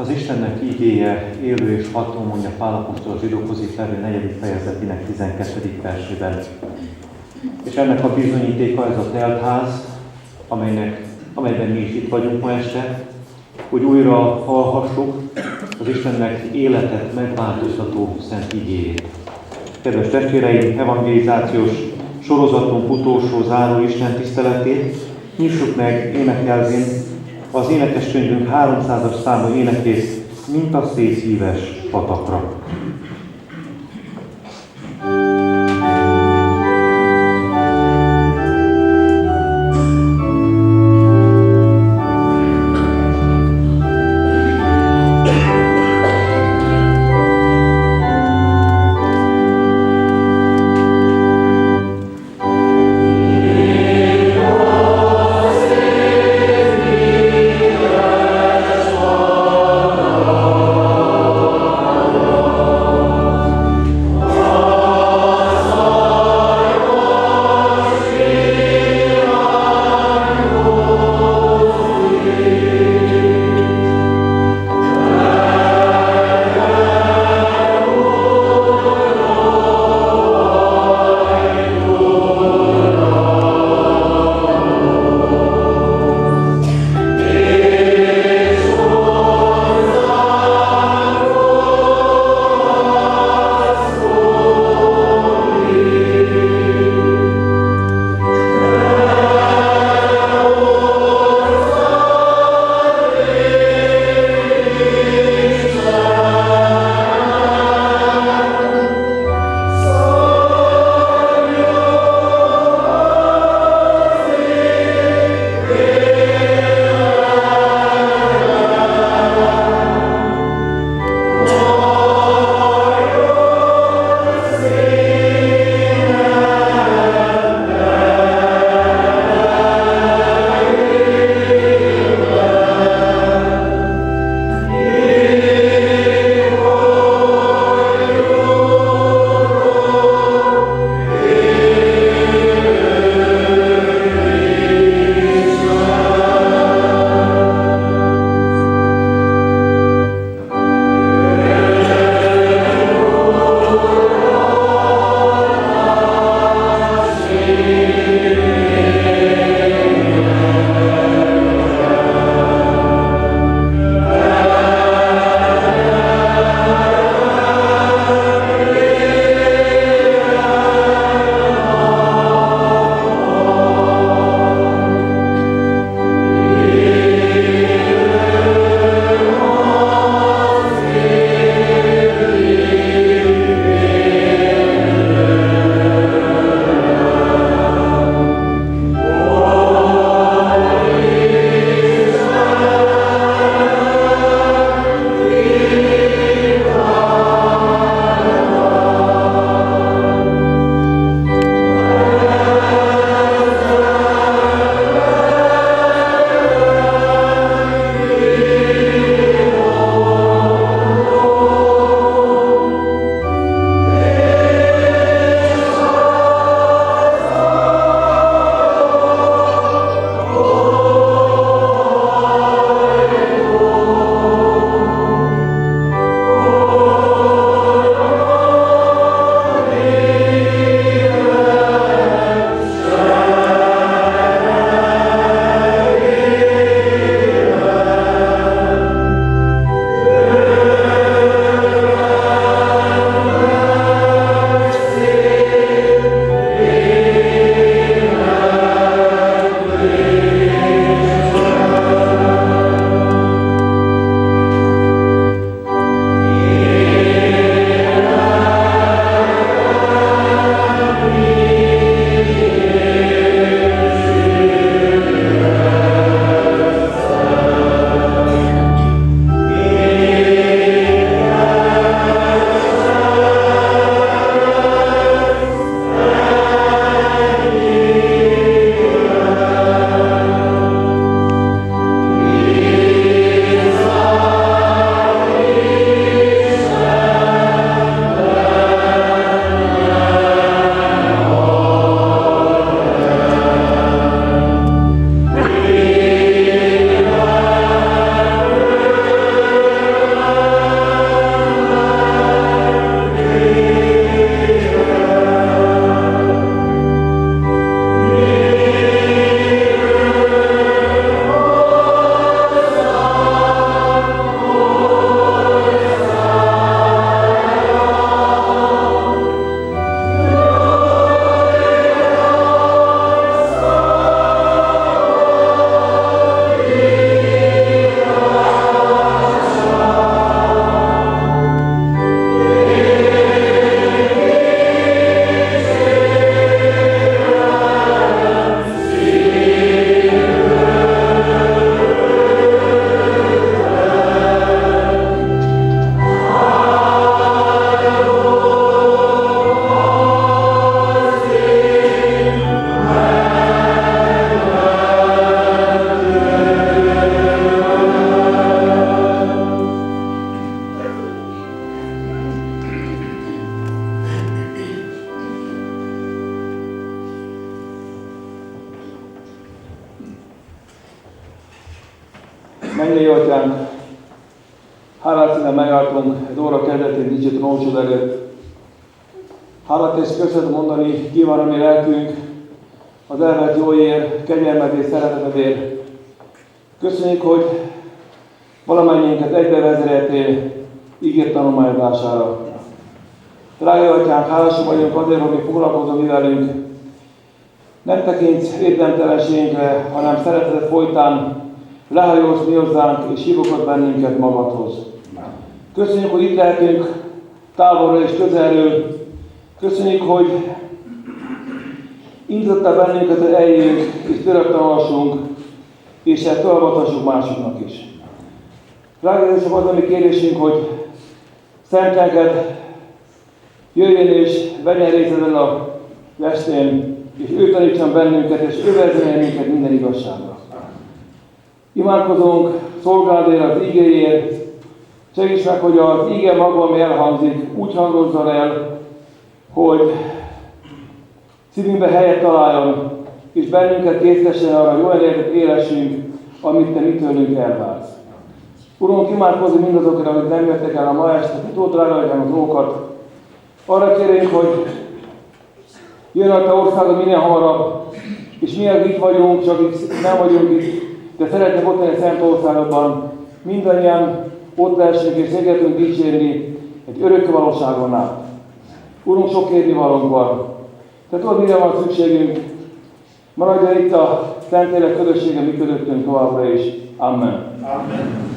Az Istennek igéje élő és ható, mondja Pál apostol a zsidókhoz írt levél 4. fejezetének 12. versében. És ennek a bizonyítéka ez a teltház, amelyben mi is itt vagyunk ma este, hogy újra hallhassuk az Istennek életet megváltoztató szent igéjét. Kedves testvéreim, evangelizációs sorozatunk utolsó záró Isten tiszteletét nyissuk meg énekelvén az énekeskönyvünk 300-as számú énekét, mint a szészíves patakra. Oh Mennyei Atyánk, hálát színen megálltunk egy óra kezdetén dicső trónusod előtt. Hálát és köszönet mondani kíván a mi lelkünk az elvett jóért, kegyelmed és szeretetedért. Köszönjük, hogy valamennyiünket egybevezéreltél ígért tanulmányozására. Drága Atyánk, hálásak vagyunk azért, hogy foglalkozom mi velünk. Nem tekintsz érdemtelenségünkre, hanem szereteted folytán lehajolsz mi hozzánk, és hívogat bennünket magadhoz. Köszönjük, hogy itt lehetünk távolról és közelről. Köszönjük, hogy indítottál bennünket, hogy eljöjjünk, és tőled tanulhassunk, és ezt továbbadhassuk másoknak is. Drága Jézus, az a mi kérésünk, hogy Szent Lelked jöjjön és vegyen részt ezen a estén, és ő tanítson bennünket, és ő vezényeljen minket minden igazságra. Imádkozunk szolgáldért az igéért, segíts meg, hogy az ige maga, ami elhangzik, úgy hangozzon el, hogy szívünkbe helyet találjon, és bennünket késztessen arra, hogy olyan életet élessünk, amit te mi tőlünk elvársz. Urunk, imádkozni mindazokra, akik nem jöttek el a ma este, utódrága legyen az ókat. Arra kérünk, hogy jön a te országod minél hamarabb, és mi itt vagyunk, csak itt nem vagyunk itt, de szeretnék ott lenni a Szent Országokban. Mindannyian ott lehessünk és szégetünk dicsérni egy örök valóságon át. Urunk, sok kérnivalónk van. Te tudod, mire van szükségünk. Maradjon itt a Szentlélek közössége mi közöttünk továbbra is. Amen. Amen.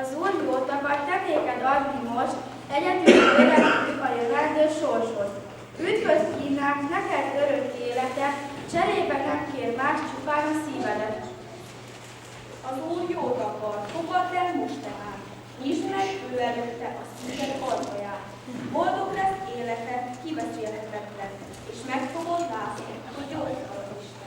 Az Úr jót akar te néked adni most, egyedül védelmük a jövendő sorsod. Üdvöz kínálsz neked örök életet, cserébe nem kér más, csupán a szívedet. Az Úr jót akar, fogadd el most tehát, nyisd meg ő előtte a szíved ajtaját. Boldog lesz életed, kibeszélhetetlen, és meg fogod látni, hogy jót akar Isten.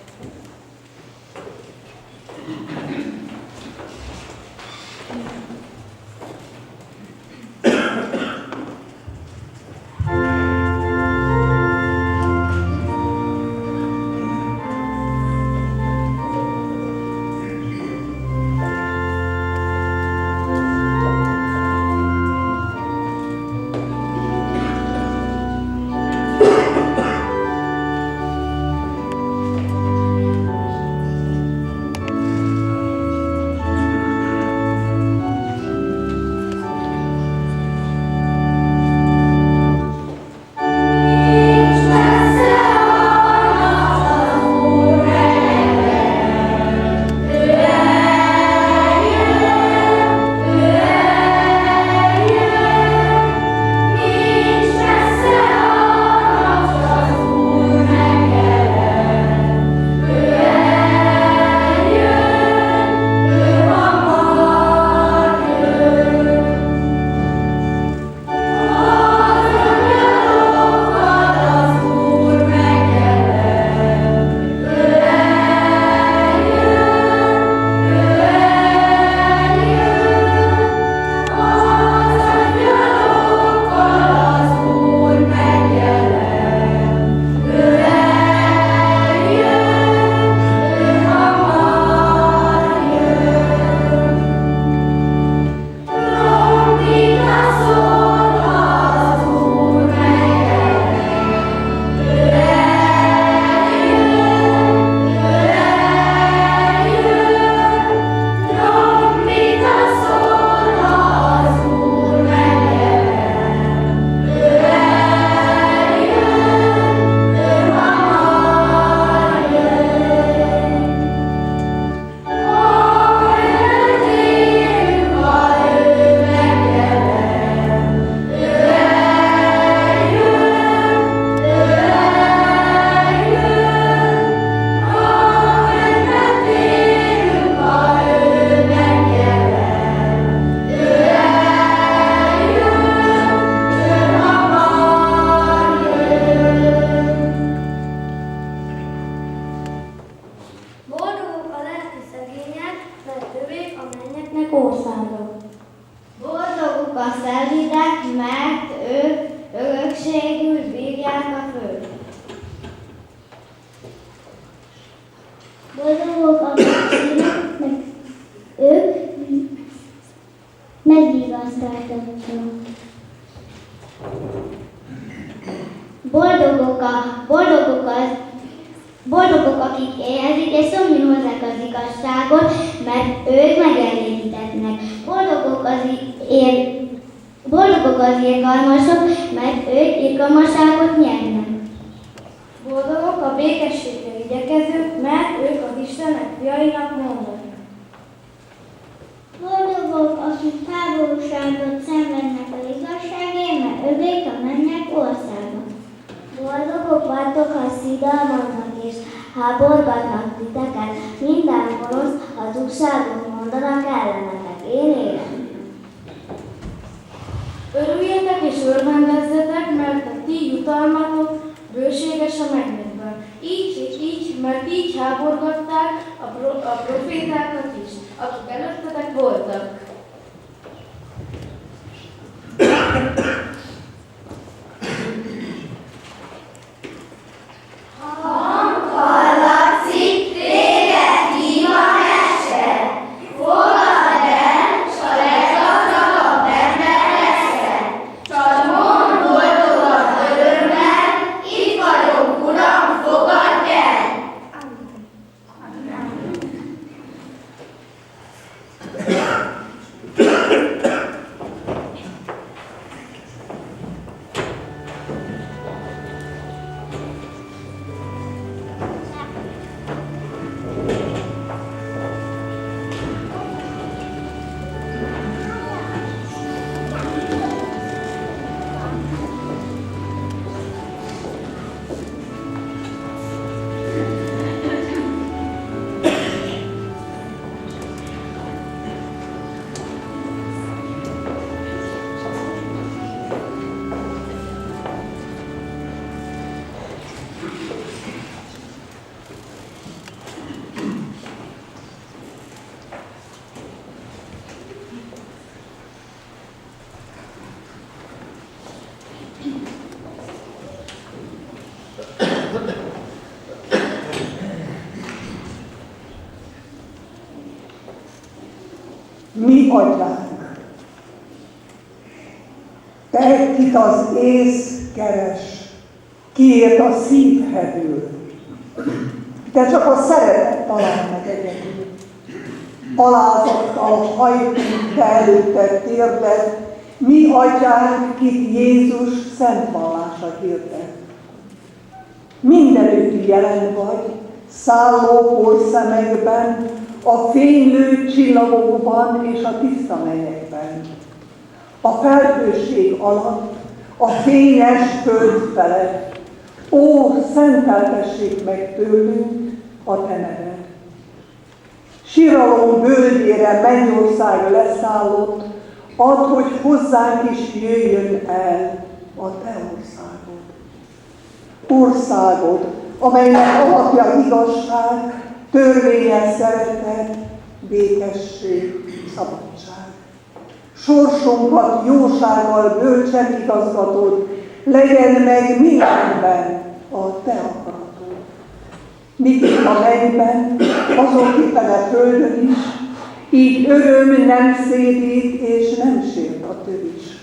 Boldogok, akik élhezik, és szomjúan hozzák az igazságot, mert ők megelégítetnek. Boldogok az irgalmasok, mert ők irgalmasságot nyernek. Boldogok a békességre igyekezők, mert ők az Istenek fiainak mondanak. Boldogok, akik háborúságot szenvednek az igazságért, mert övék a mennyek országa. Boldogok vagytok, ha szidalmaznak és háborgatnak titeket, minden gonosz hazugságot mondanak ellenetek. Én élem. Örüljetek és örvendezzetek, mert a ti jutalmatok bőséges a mennyekben. Így, mert így háborgatták a profétákat is, akik előttetek voltak. Mi atyánk, te, kit az ész keres, kiért a szív hevül, te csak a szeretet talál meg egyedül. Alázattal hajtunk te előtted térded, mi atyánk, kit Jézus szent vallása hirdet. Mindenütt jelen vagy, szálló porszemekben, a fénylő csillagokban és a tiszta mennyekben. A felhőség alatt, a fényes föld felett, ó, szenteltessék meg tőlünk a te neved. Síralom völgyére mennyország leszállott, add, hogy hozzánk is jöjjön el a te országod. Országod, amelynek alapja igazság, törvényes szeretet, békesség, szabadság. Sorsunkat jósággal bölcsen igazgatod, legyen meg mindenben a te akaratod. Mit itt a mennyben, azok éppen a földön is, így öröm nem szédít és nem sért a tövis.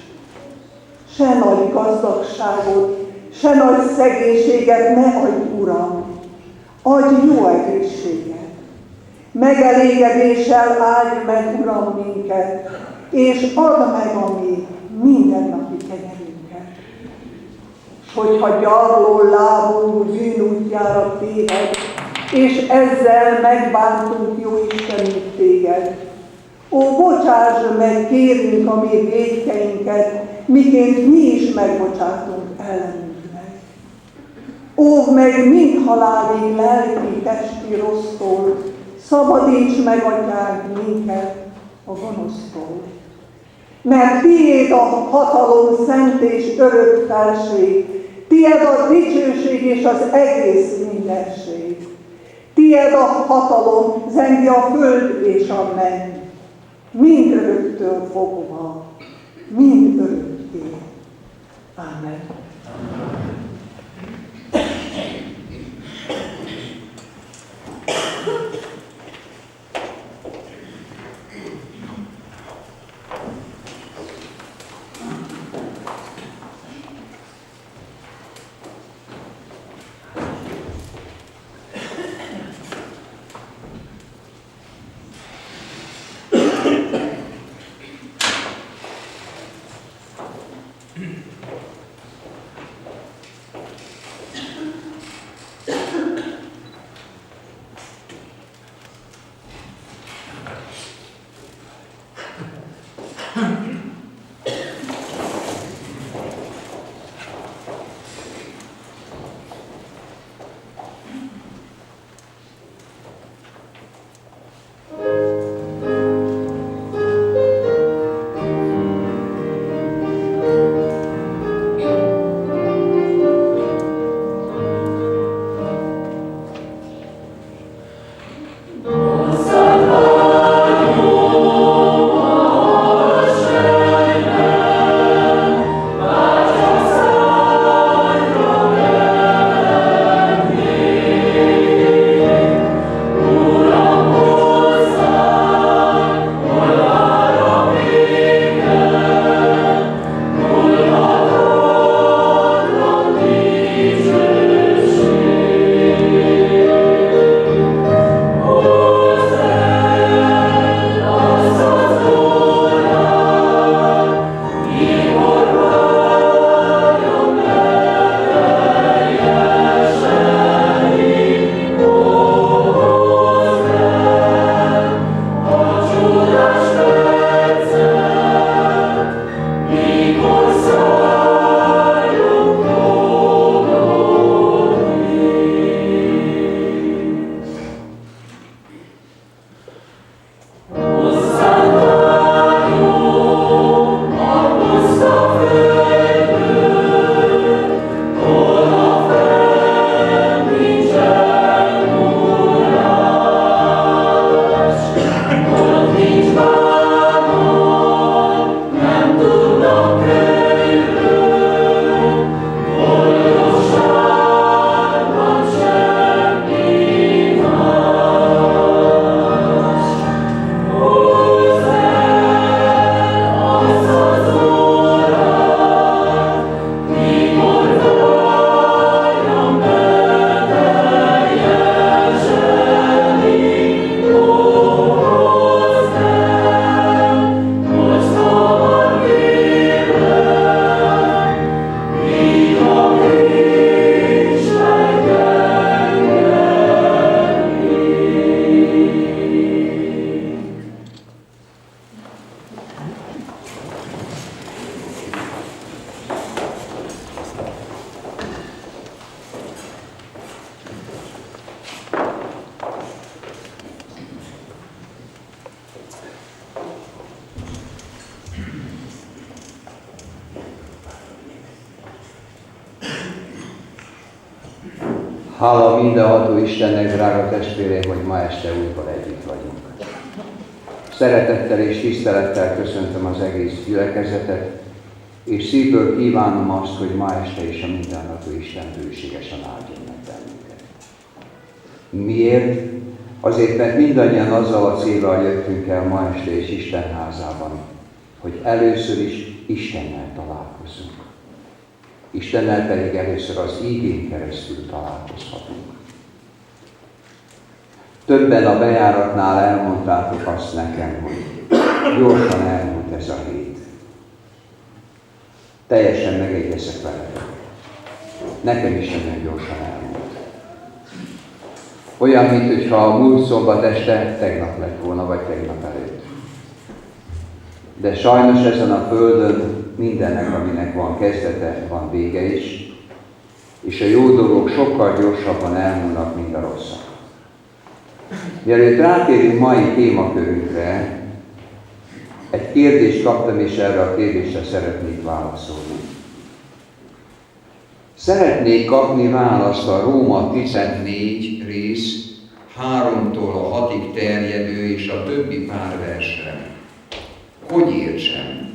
Se nagy gazdagságot, se nagy szegénységet ne adj, Uram, adj jó egészséget. Megelégedéssel áldj meg, Uram, minket, és add meg a mi mindennapi kenyerünket. S hogyha gyarló lábunk bűnútjára téved, és ezzel megbántunk, jó Istenünk, téged, ó, bocsásd meg, kérünk a mi vétkeinket, miként mi is megbocsátunk ellenünknek. Óvd meg mind halálig lelki, testi rossztól, szabadíts meg, atyánk, minket a gonosztól. Mert tiéd a hatalom, szent és örök felség, tiéd a dicsőség és az egész mindenség. Tiéd a hatalom, zengi a föld és a menny, mind öröktől fogva, mind örökké. Ámen. Hála mindenható Istennek, drága testvéreim, hogy ma este újból együtt vagyunk. Szeretettel és tisztelettel köszöntöm az egész gyülekezetet, és szívből kívánom azt, hogy ma este is a mindenható Isten bőségesen áldjon meg bennünket. Miért? Azért, mert mindannyian azzal a céllal jöttünk el ma este és Isten házában, hogy először is Istennel találkozzunk. Istennel pedig először az ígén keresztül találkozhatunk. Többen a bejáratnál elmondtátok azt nekem, hogy gyorsan elmúlt ez a hét. Teljesen megegyezek veletek. Nekem is nagyon gyorsan elmúlt. Olyan, mintha a múlt szombat este tegnap lett volna, vagy tegnap előtt. De sajnos ezen a földön mindennek, aminek van kezdete, van vége is, és a jó dolgok sokkal gyorsabban elmúlnak, mint a rosszak. Mielőtt rátérünk mai témakörünkre, egy kérdést kaptam, és erre a kérdésre szeretnék válaszolni. Szeretnék kapni választ a Róma 14 rész 3-tól a 6-ig terjedő és a többi pár versre. Hogy értsem?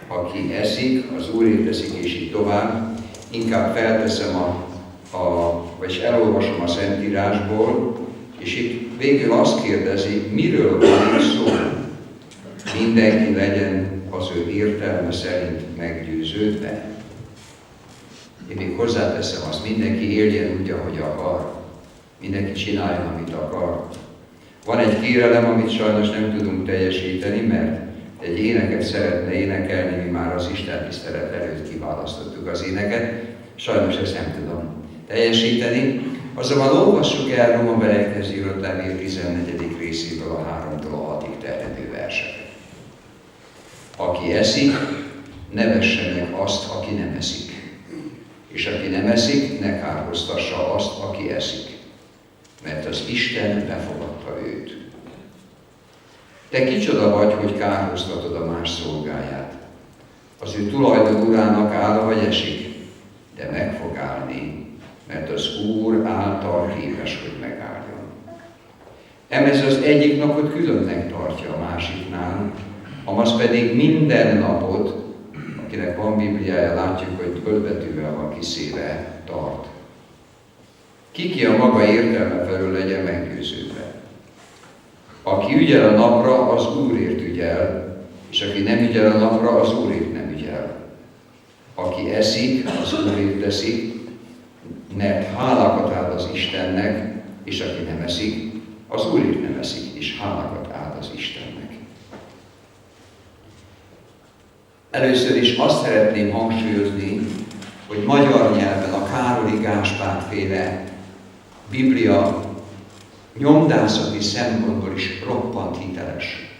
Aki eszik, az Úrért eszik, és így tovább, inkább felteszem vagy elolvasom a Szentírásból, és itt végül azt kérdezi, miről van itt szó? Mindenki legyen az ő értelme szerint meggyőződve. Én még hozzáteszem azt, mindenki éljen úgy, ahogy akar. Mindenki csináljon, amit akar. Van egy kérelem, amit sajnos nem tudunk teljesíteni, mert egy éneket szeretne énekelni, mi már az Isten tisztelet előtt kiválasztottuk az éneket, sajnos ezt nem tudom teljesíteni. Azonban olvassuk el Rómabeliekhez írott levél 14. részéből a 3-tól a 6-ig terjedő verseket. Aki eszik, ne vesse meg azt, aki nem eszik. És aki nem eszik, ne kárhoztassa azt, aki eszik. Mert az Isten befogadta őt. Te kicsoda vagy, hogy kárhoztatod a más szolgáját. Az ő tulajdon urának áll vagy esik, de meg fog állni, mert az Úr által képes, hogy megálljon. Emez az egyik napot különnek tartja a másiknál, amaz pedig minden napot, akinek van Bibliája, látjuk, hogy töltbetűvel van kiszélve, tart. Ki a maga értelme felől legyen meggyőződve. Aki ügyel a napra, az Úrért ügyel, és aki nem ügyel a napra, az Úrért nem ügyel. Aki eszik, az Úrért teszik, mert hálákat ad az Istennek, és aki nem eszik, az Úrért nem eszik, és hálákat ad az Istennek. Először is azt szeretném hangsúlyozni, hogy magyar nyelven a Károli Gáspár féle Biblia nyomdászati szempontból is roppant hiteles.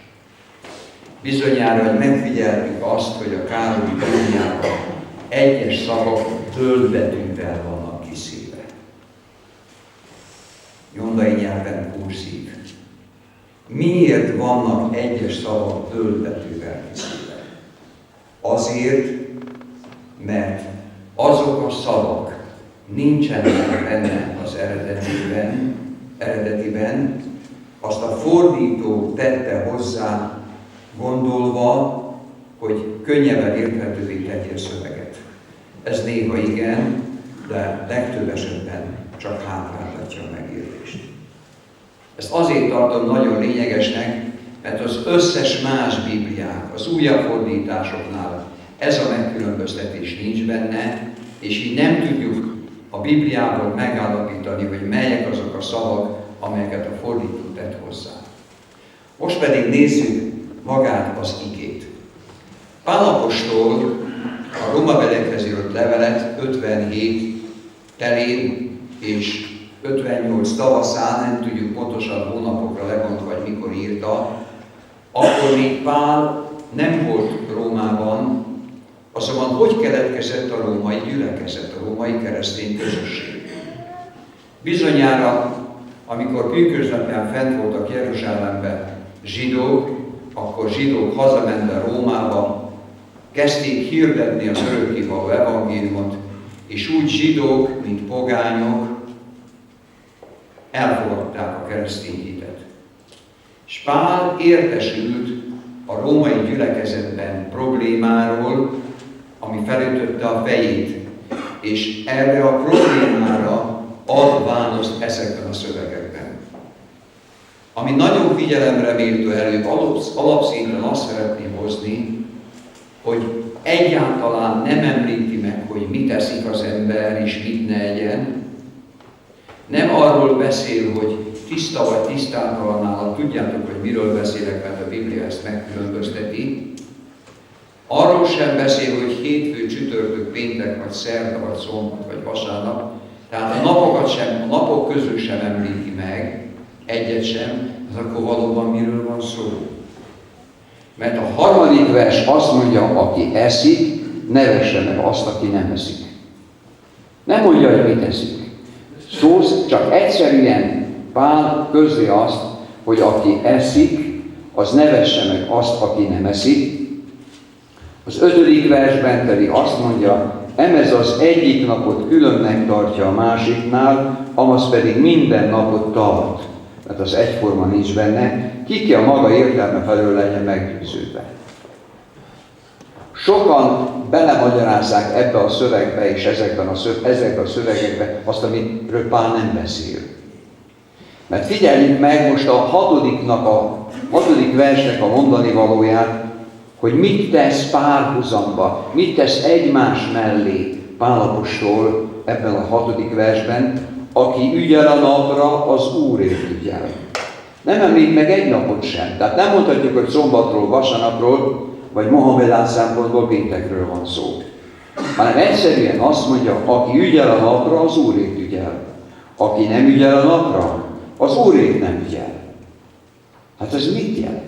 Bizonyára, hogy megfigyeltük azt, hogy a Károli Bibliában egyes szavak töltbetűvel vannak kiszélve. Nyomdai nyelven kurszív. Miért vannak egyes szavak töltbetűvel kiszélve? Azért, mert azok a szavak nincsenek benne az eredetiben, azt a fordító tette hozzá, gondolva, hogy könnyebben érthetővé tegye a szöveget. Ez néha igen, de legtöbb esetben csak hátráltatja a megértést. Ezt azért tartom nagyon lényegesnek, mert az összes más Bibliák, az újabb fordításoknál ez a megkülönböztetés nincs benne, és így nem tudjuk a Bibliából megállapítani, hogy melyek azok a szavak, amelyeket a fordító tett hozzá. Most pedig nézzük magát az igét. Pál apostol a Rómabeliekhez írott levelet 57 telén és 58 tavaszán, nem tudjuk pontosan hónapokra lebontva, vagy mikor írta, akkor még Pál nem volt Rómában, azonban hogy keletkezett a római gyülekezet, a római keresztény közösség. Bizonyára, amikor pünkösdnapján fent voltak Jeruzsálemben zsidók, akkor zsidók hazamenve Rómába kezdték hirdetni az örökkévaló evangéliumot, és úgy zsidók, mint pogányok elfogadták a keresztény hitet. És Pál értesült a római gyülekezetben problémáról, ami felütötte a fejét, és erre a problémára ad választ ezekben a szövegekben. Ami nagyon figyelemre méltó előbb, alapszinten azt szeretném hozni, hogy egyáltalán nem említi meg, hogy mit eszik az ember, és mit ne egyen. Nem arról beszél, hogy tiszta vagy tisztátalan, tudjátok, hogy miről beszélek, mert a Biblia ezt megkülönbözteti. Arról sem beszél, hogy hétfő, csütörtök, péntek, vagy szerda, vagy szombat, vagy vasárnap. Tehát a napok közül sem említi meg, egyet sem, az akkor valóban miről van szó. Mert a 3. vers azt mondja, aki eszik, ne vesse meg azt, aki nem eszik. Nem mondja, hogy mit eszik. Szó csak egyszerűen Pál közli azt, hogy aki eszik, az ne vesse meg azt, aki nem eszik. Az 5. versben pedig azt mondja, emez az egyik napot különnek tartja a másiknál, amaz pedig minden napot tart. Mert az egyforma nincs benne, ki a maga értelme felől legyen meggyőződve. Sokan belemagyarázzák ebbe a szövegbe és ezekben a szövegekbe azt, amiről Pál nem beszél. Mert figyeljük meg most a 6. versnek a mondani valóját, hogy mit tesz párhuzamba, mit tesz egymás mellé Pál apostol ebben a 6. versben, aki ügyel a napra, az Úrért ügyel. Nem említ meg egy napot sem. Tehát nem mondhatjuk, hogy szombatról, vasárnapról, vagy mohamedán szempontból péntekről van szó. Hanem egyszerűen azt mondja, aki ügyel a napra, az Úrét ügyel. Aki nem ügyel a napra, az Úrét nem ügyel. Hát ez mit jelent?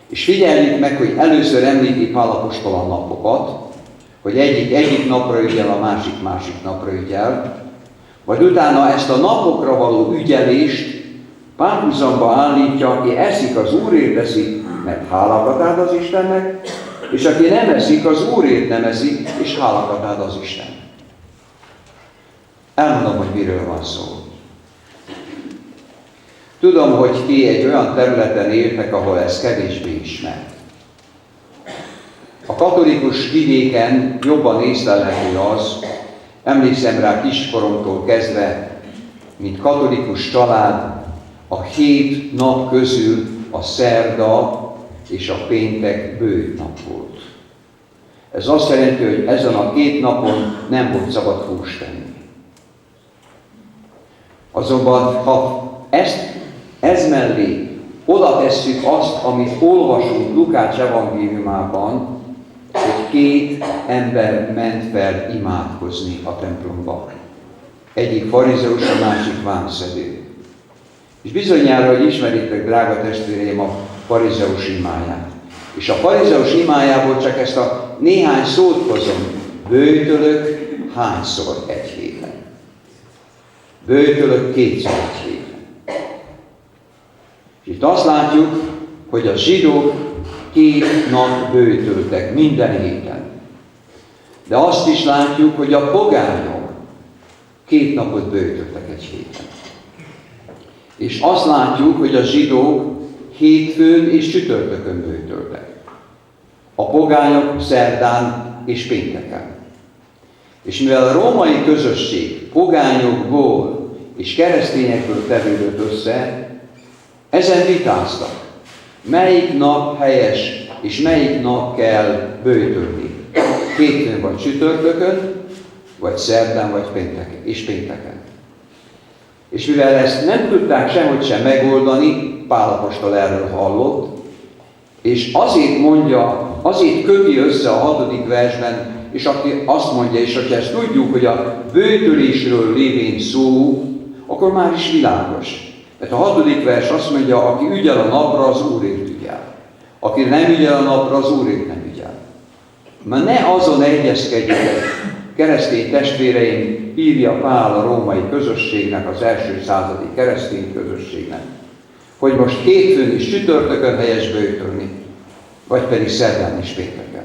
És figyeljük meg, hogy először említi Pál apostol a napokat, hogy egyik napra ügyel, a másik napra ügyel, vagy utána ezt a napokra való ügyelést párhuzamba állítja, aki eszik, az Úrért eszik, mert hálakat ad az Istennek, és aki nem eszik, az Úrért nem eszik, és hálakat ad az Isten. Elmondom, hogy miről van szó. Tudom, hogy ti egy olyan területen éltek, ahol ez kevésbé ismert. A katolikus vidéken jobban észlelhető az, emlékszem rá kiskoromtól kezdve, mint katolikus család, a 7 nap közül a szerda és a péntek bőjt nap volt. Ez azt jelenti, hogy ezen a 2 napon nem volt szabad húst tenni. Azonban, ha ez mellé oda tesszük azt, amit olvasunk Lukács evangéliumában, hogy 2 ember ment fel imádkozni a templomba. Egyik farizeus, a másik vámszedő. És bizonyára, hogy ismeritek, drága testvéreim, a farizeus imáját. És a farizeus imájából csak ezt a néhány szót hozom. Böjtölök hányszor egy héten? Böjtölök 2-szer egy héten. És itt azt látjuk, hogy a zsidók 2 nap böjtöltek minden héten. De azt is látjuk, hogy a pogányok 2 napot böjtöltek egy héten. És azt látjuk, hogy a zsidók hétfőn és csütörtökön böjtöltek. A pogányok szerdán és pénteken. És mivel a római közösség pogányokból és keresztényekből tevődött össze, ezen vitáztak. Melyik nap helyes, és melyik nap kell böjtölni? Hétfőn vagy csütörtökön, vagy szerdán, vagy pénteken. És mivel ezt nem tudták sehogy sem megoldani, Pál apostol erről hallott, és azért köti össze a 6. versben, és aki azt mondja, és hogyha ezt tudjuk, hogy a böjtölésről lévén szó, akkor már is világos. Mert a 6. vers azt mondja, aki ügyel a napra, az Úrért ügyel. Aki nem ügyel a napra, az Úrért nem ügyel. Mert ne azon egyezkedjetek, keresztény testvéreim, írja Pál a római közösségnek, az első századi keresztény közösségnek, hogy most hétfőn és csütörtökön helyes böjtölni, vagy pedig szerdán és pénteken.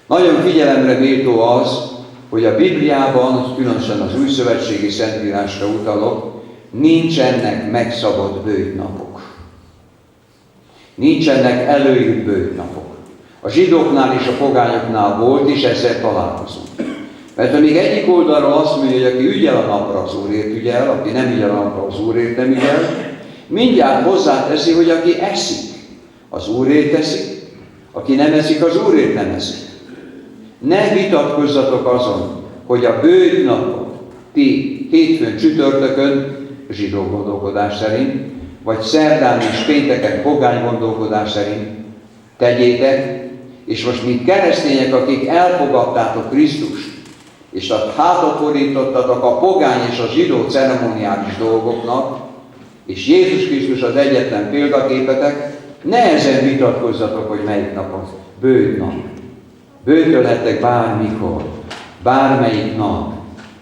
Nagyon figyelemre méltó az, hogy a Bibliában, különösen az újszövetségi szentírásra utalok, nincsenek megszabott böjtnapok. Nincsenek előírt böjtnapok. A zsidóknál és a pogányoknál volt, és ezzel találkozunk. Mert amíg egyik oldalról azt mondja, hogy aki ügyel a napra, az Úrért ügyel, aki nem ügyel a napra, az Úrért nem ügyel, mindjárt hozzáteszi, hogy aki eszik, az Úrért eszik, aki nem eszik, az Úrért nem eszik. Ne vitatkozzatok azon, hogy a böjtnapot ti hétfőn, csütörtökön, zsidó gondolkodás szerint, vagy szerdán és pénteken pogány gondolkodás szerint tegyétek, és most mint keresztények, akik elfogadtátok Krisztust, és hátat fordítottatok a pogány és a zsidó ceremoniális dolgoknak, és Jézus Krisztus az egyetlen példaképetek, ne ezen vitatkozzatok, hogy melyik nap az böjtnap. Böjtölhettek bármikor, bármelyik nap,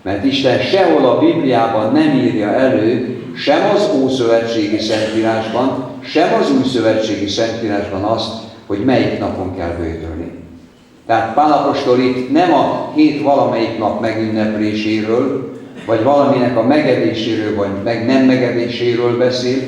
mert Isten sehol a Bibliában nem írja elő, sem az Ószövetségi Szentírásban, sem az Újszövetségi Szentírásban azt, hogy melyik napon kell böjtölni. Tehát Pál apostol itt nem a 7 valamelyik nap megünnepléséről, vagy valaminek a megedéséről, vagy meg nem megedéséről beszél,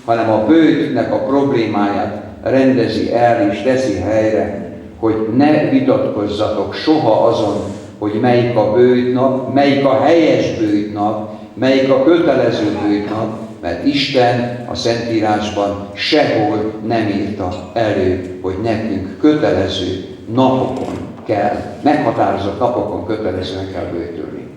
hanem a böjtnek a problémáját rendezi el és teszi helyre, hogy ne vitatkozzatok soha azon, hogy melyik a böjtnap, melyik a helyes böjtnap, melyik a kötelező böjtnap, mert Isten a Szentírásban sehol nem írta elő, hogy nekünk kötelező napokon kell, meghatározott napokon kötelezően kell böjtölni.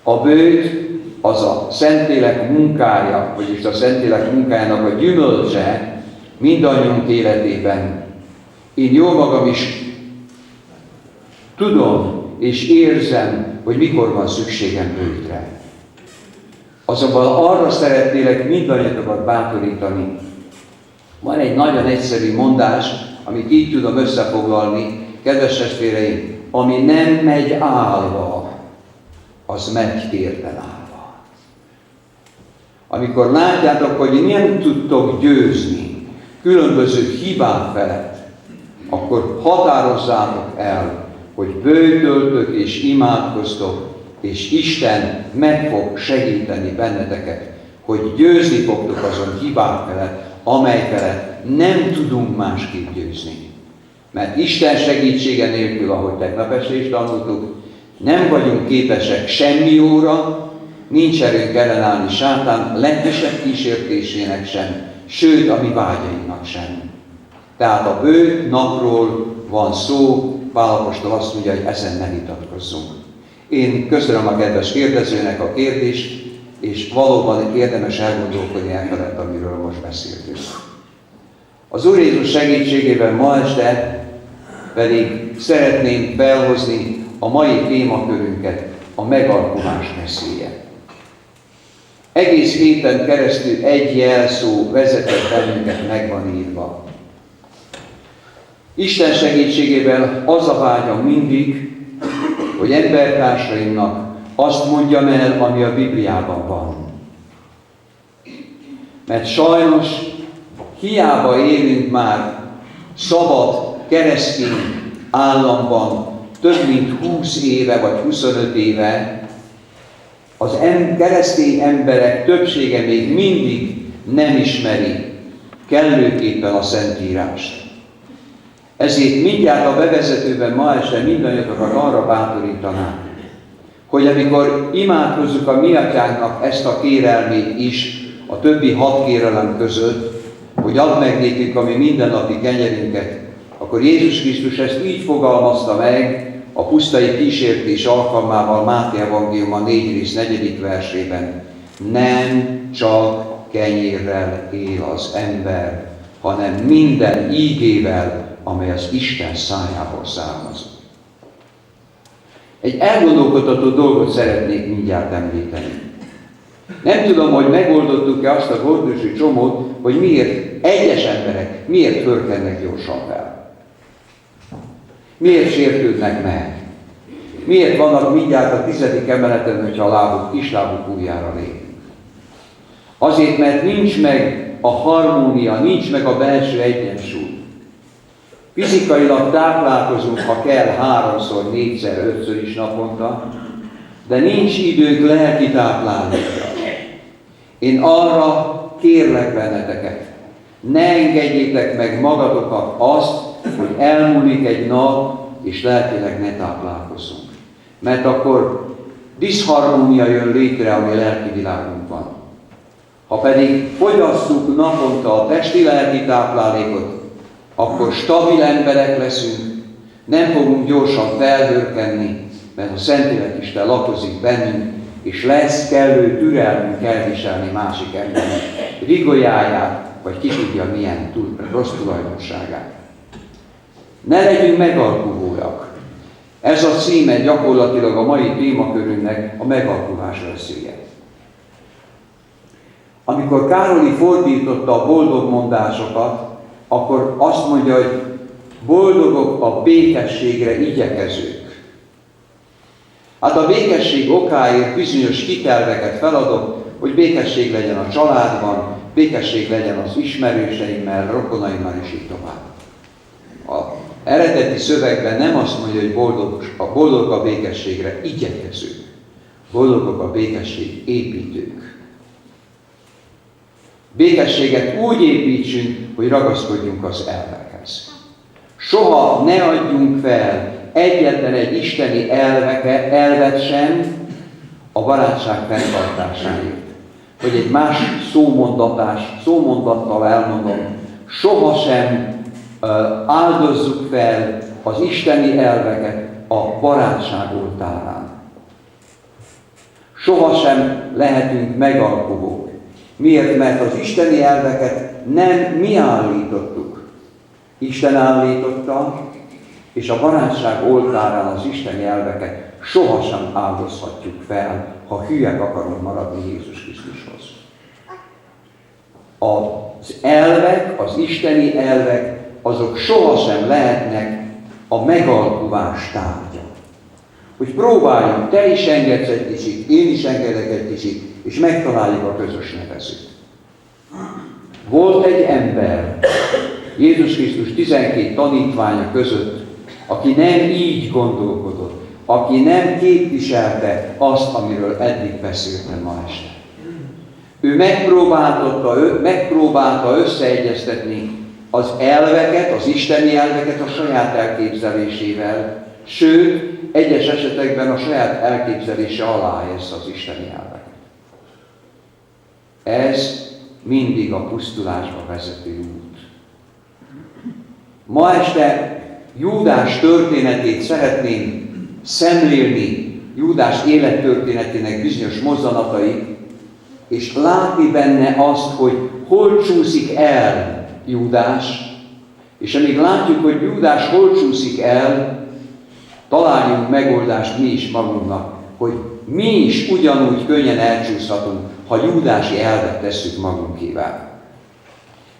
A böjt az a Szentlélek munkája, vagyis a Szentlélek munkájának a gyümölcse mindannyiunk életében. Én jó magam is tudom és érzem, hogy mikor van szükségem bőtre. Azonban arra szeretnélek mindannyiatokat bátorítani. Van egy nagyon egyszerű mondás, amit így tudom összefoglalni, kedves testvéreim, ami nem megy állva, az megy térden állva. Amikor látjátok, hogy nem tudtok győzni különböző hibák felett, akkor határozzátok el, hogy böjtöltök és imádkoztok, és Isten meg fog segíteni benneteket, hogy győzni fogtok azon hibák felett, amely felett nem tudunk másképp győzni. Mert Isten segítsége nélkül, ahogy tegnap este is tanultuk, nem vagyunk képesek semmi jóra, nincs erőnk ellenállni sátán legkisebb kísértésének sem, sőt a mi vágyainknak sem. Tehát a bő napról van szó, Pál apostol azt mondja, hogy ezen ne vitatkozzunk. Én köszönöm a kedves kérdezőnek a kérdést, és valóban érdemes elgondolkodni elfelett, amiről most beszéltünk. Az Úr Jézus segítségével ma este pedig szeretném felhozni a mai témakörünket, a megalkuvás veszélye. Egész héten keresztül egy jelszó vezetett bennünket, meg van írva. Isten segítségével az a vágyam mindig, hogy embertársaimnak azt mondjam el, ami a Bibliában van. Mert sajnos hiába élünk már szabad keresztény államban több mint 20 éve vagy 25 éve, az keresztény emberek többsége még mindig nem ismeri kellőképpen a Szentírást. Ezért mindjárt a bevezetőben ma este mindannyiatokat arra bátorítanám, hogy amikor imádkozzuk a mi atyánknak ezt a kérelmét is, a többi 6 kérelem között, hogy add meg nékünk a mi mindennapi kenyerünket, akkor Jézus Krisztus ezt így fogalmazta meg a pusztai kísértés alkalmával Máté evangéliuma 4 rész 4. versében. Nem csak kenyérrel él az ember, hanem minden ígével, amely az Isten szájából származik. Egy elgondolkodtató dolgot szeretnék mindjárt említeni. Nem tudom, hogy megoldottuk-e azt a gordősi csomót, hogy miért egyes emberek miért förkednek gyorsan fel. Miért sértődnek meg? Miért vannak mindjárt a 10. emeleten, hogyha a kislábuk ujjára lép? Azért, mert nincs meg a harmónia, nincs meg a belső egyensúly. Fizikailag táplálkozunk, ha kell, 3-szor, 4-szer, 5-ször is naponta, de nincs időnk lelki táplálásra. Én arra kérlek benneteket, ne engedjétek meg magatokat azt, hogy elmúlik egy nap, és lelkileg ne táplálkozzunk. Mert akkor diszharmónia jön létre a mi lelki világunkban. Ha pedig fogyasszuk naponta a testi-lelki táplálékot, akkor stabil emberek leszünk, nem fogunk gyorsan felhőrkenni, mert a Szentlélek Isten lakozik bennünk, és lesz kellő türelmünk elviselni másik embernek rigolyáját, vagy ki tudja milyen rossz tulajdonságát. Ne legyünk megalkuvóak. Ez a címe gyakorlatilag a mai témakörünknek, a megalkuvás veszélye. Amikor Károli fordította a boldog mondásokat, akkor azt mondja, hogy boldogok a békességre igyekezők. Hát a békesség okáért bizonyos hitelveket feladok, hogy békesség legyen a családban, békesség legyen az ismerőseimmel, rokonaimmal, és így tovább. Az eredeti szövegben nem azt mondja, hogy boldogok a békességre igyekezők. Boldogok a békesség építők. Békességet úgy építsünk, hogy ragaszkodjunk az elvekhez. Soha ne adjunk fel egyetlen egy isteni elvet sem a barátság fenntartásáért. Vagy egy más szómondattal elmondom, sohasem áldozzuk fel az isteni elveket a barátság oltárán. Sohasem lehetünk megalkuvók. Miért? Mert az isteni elveket nem mi állítottuk. Isten állította, és a barátság oltárán az isteni elveket sohasem áldozhatjuk fel, ha hülyek akarunk maradni Jézus Krisztushoz. Az elvek, az isteni elvek, azok sohasem lehetnek a megalkuvás tárgya. Hogy próbáljunk, te is engedsz egy kicsit, én is engedek egy kicsit, és megtaláljuk a közös nevezőt. Volt egy ember, Jézus Krisztus 12 tanítványa között, aki nem így gondolkodott, aki nem képviselte azt, amiről eddig beszéltem ma este. Ő megpróbálta összeegyeztetni az elveket, az isteni elveket a saját elképzelésével, sőt, egyes esetekben a saját elképzelése alá helyezte az isteni elveket. Ez mindig a pusztulásba vezető út. Ma este Júdás történetét szeretném szemlélni, Júdás élettörténetének bizonyos mozzanatait, és látni benne azt, hogy hol csúszik el Júdás, és amíg látjuk, hogy Júdás hol csúszik el, találjunk megoldást mi is magunknak, hogy mi is ugyanúgy könnyen elcsúszhatunk, ha júdási elvet tesszük magunkével.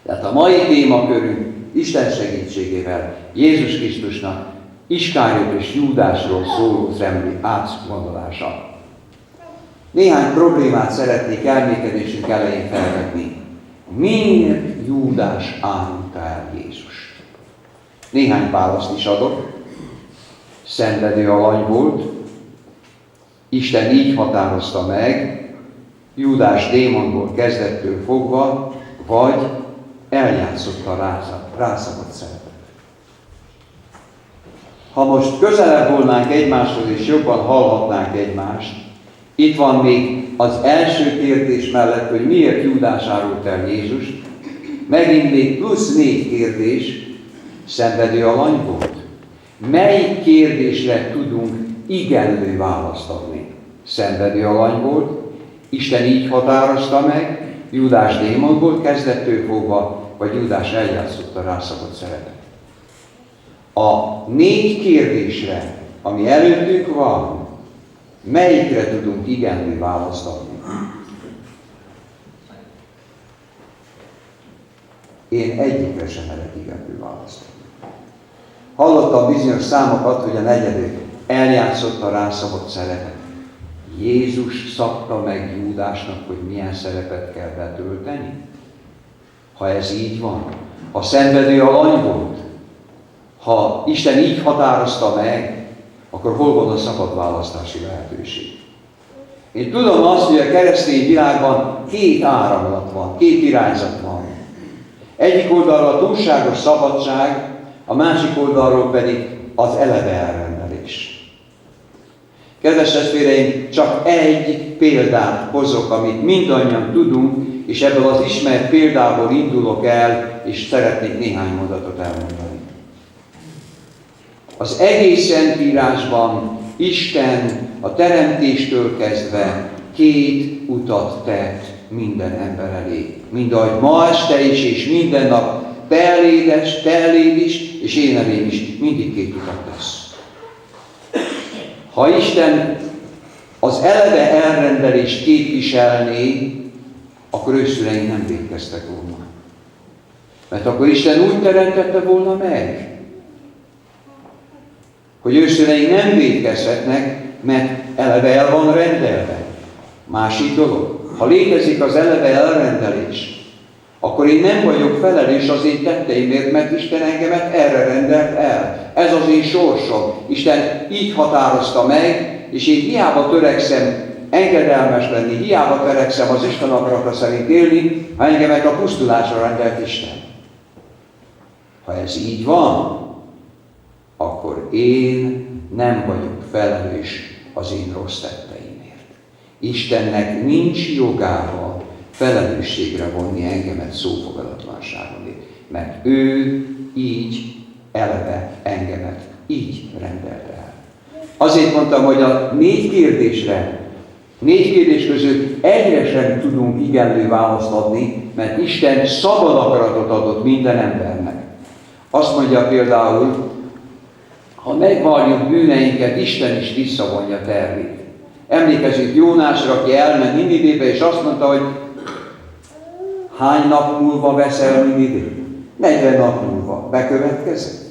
Tehát a mai témakörünk Isten segítségével Jézus Krisztusnak Iskáriot és Júdásról szóló átgondolása. Néhány problémát szeretnék elmékedésünk elején felvetni. Miért Júdás árulta el Jézust? Néhány választ is adok. Szenvedő alany volt, Isten így határozta meg, Júdás démonból kezdettől fogva, vagy eljátszotta a rászabott szeretet. Ha most közelebb volnánk egymáshoz és jobban hallhatnánk egymást, itt van még az első kérdés mellett, hogy miért Júdás árult el Jézust, megint még plusz 4 kérdés, szenvedő alany volt. Melyik kérdésre tudunk igenlő választ adni? Szenvedő alany volt, Isten így határozta meg, Júdás démonból kezdettől fogva, vagy Júdás eljátszotta rászabott szeretet. A 4 kérdésre, ami előttünk van, melyikre tudunk igenlő választ adni? Én egyikre sem merek igenlő választ adni. Hallottam bizonyos számokat, hogy a 4. eljátszotta rászabott szeretet. Jézus szabta meg Júdásnak, hogy milyen szerepet kell betölteni? Ha ez így van, ha szenvedő alany volt, ha Isten így határozta meg, akkor hol van a szabad választási lehetőség? Én tudom azt, hogy a keresztény világban 2 áramlat van, 2 irányzat van. Egyik oldalról a túlságos szabadság, a másik oldalról pedig az eleve elrendelés. Kedves testvéreim, csak egy példát hozok, amit mindannyian tudunk, és ebből az ismert példából indulok el, és szeretnék néhány mondatot elmondani. Az egész Szentírásban Isten a teremtéstől kezdve 2 utat tett minden ember elé. Mind ahogy ma este is, és minden nap te eléd is, és én elém is mindig 2 utat tesz. Ha Isten az eleve elrendelést képviselné, akkor őszüleink nem vétkeztek volna. Mert akkor Isten úgy teremtette volna meg, hogy őszüleink nem vétkezhetnek, mert eleve el van rendelve. Másik dolog, ha létezik az eleve elrendelés, akkor én nem vagyok felelős az én tetteimért, mert Isten engemet erre rendelt el. Ez az én sorsom. Isten így határozta meg, és én hiába törekszem engedelmes lenni, hiába törekszem az Isten akarata szerint élni, ha engemet a pusztulásra rendelt Isten. Ha ez így van, akkor én nem vagyok felelős az én rossz tetteimért. Istennek nincs jogával felelősségre vonni engemet szófogadatlanságomért, mert ő így eleve engemet így rendelte el. Azért mondtam, hogy a 4 kérdésre 4 kérdés között egyre sem tudunk igenlő választ adni, mert Isten szabad akaratot adott minden embernek. Azt mondja például, ha megvalljuk bűneinket, Isten is visszavonja tervét. Emlékezünk Jónásra, aki elment Ninivébe, és azt mondta, hogy hány nap múlva veszel Ninivé? 40 nap múlva. Bekövetkezett?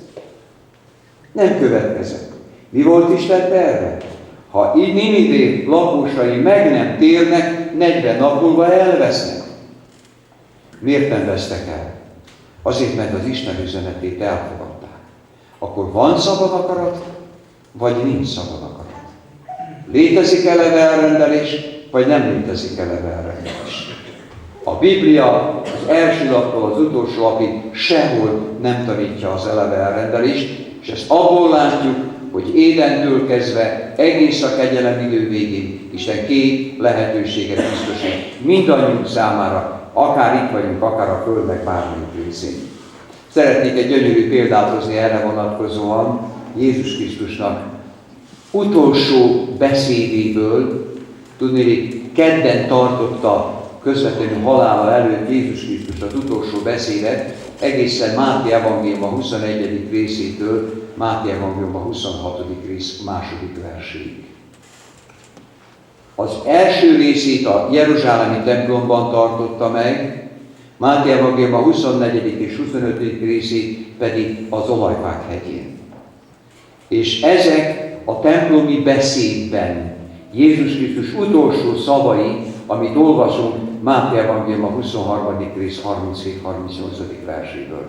Nem következett. Mi volt Isten terve? Ha így Ninivé lakosai meg nem térnek, 40 nap múlva elvesznek. Miért nem vesztek el? Azért, mert az Isten üzenetét elfogadták. Akkor van szabad akarat, vagy nincs szabad akarat? Létezik eleve elrendelés, vagy nem létezik eleve elrendelés? A Biblia az első laptól az utolsó lapig sehol nem tanítja az eleve elrendelést, és ezt abból látjuk, hogy Édentől kezdve egész a kegyelem idő végén Isten 2 lehetőséget biztosít mindannyiunk számára, akár itt vagyunk, akár a Földnek bármelyik részén. Szeretnék egy gyönyörű példát hozni erre vonatkozóan Jézus Krisztusnak utolsó beszédéből. Tudni, kedden tartotta közvetlenül halála előtt Jézus Krisztus az utolsó beszédet, egészen Máté evangélium a 21. részétől Máté evangélium a 26. rész 2. verséig. Az első részét a jeruzsálemi templomban tartotta meg, Máté evangélium a 24. és 25. részét pedig az Olajfák hegyén. És ezek a templomi beszédben Jézus Krisztus utolsó szavai, amit olvasunk Máté evangélium a 23. rész 37-38. verséből.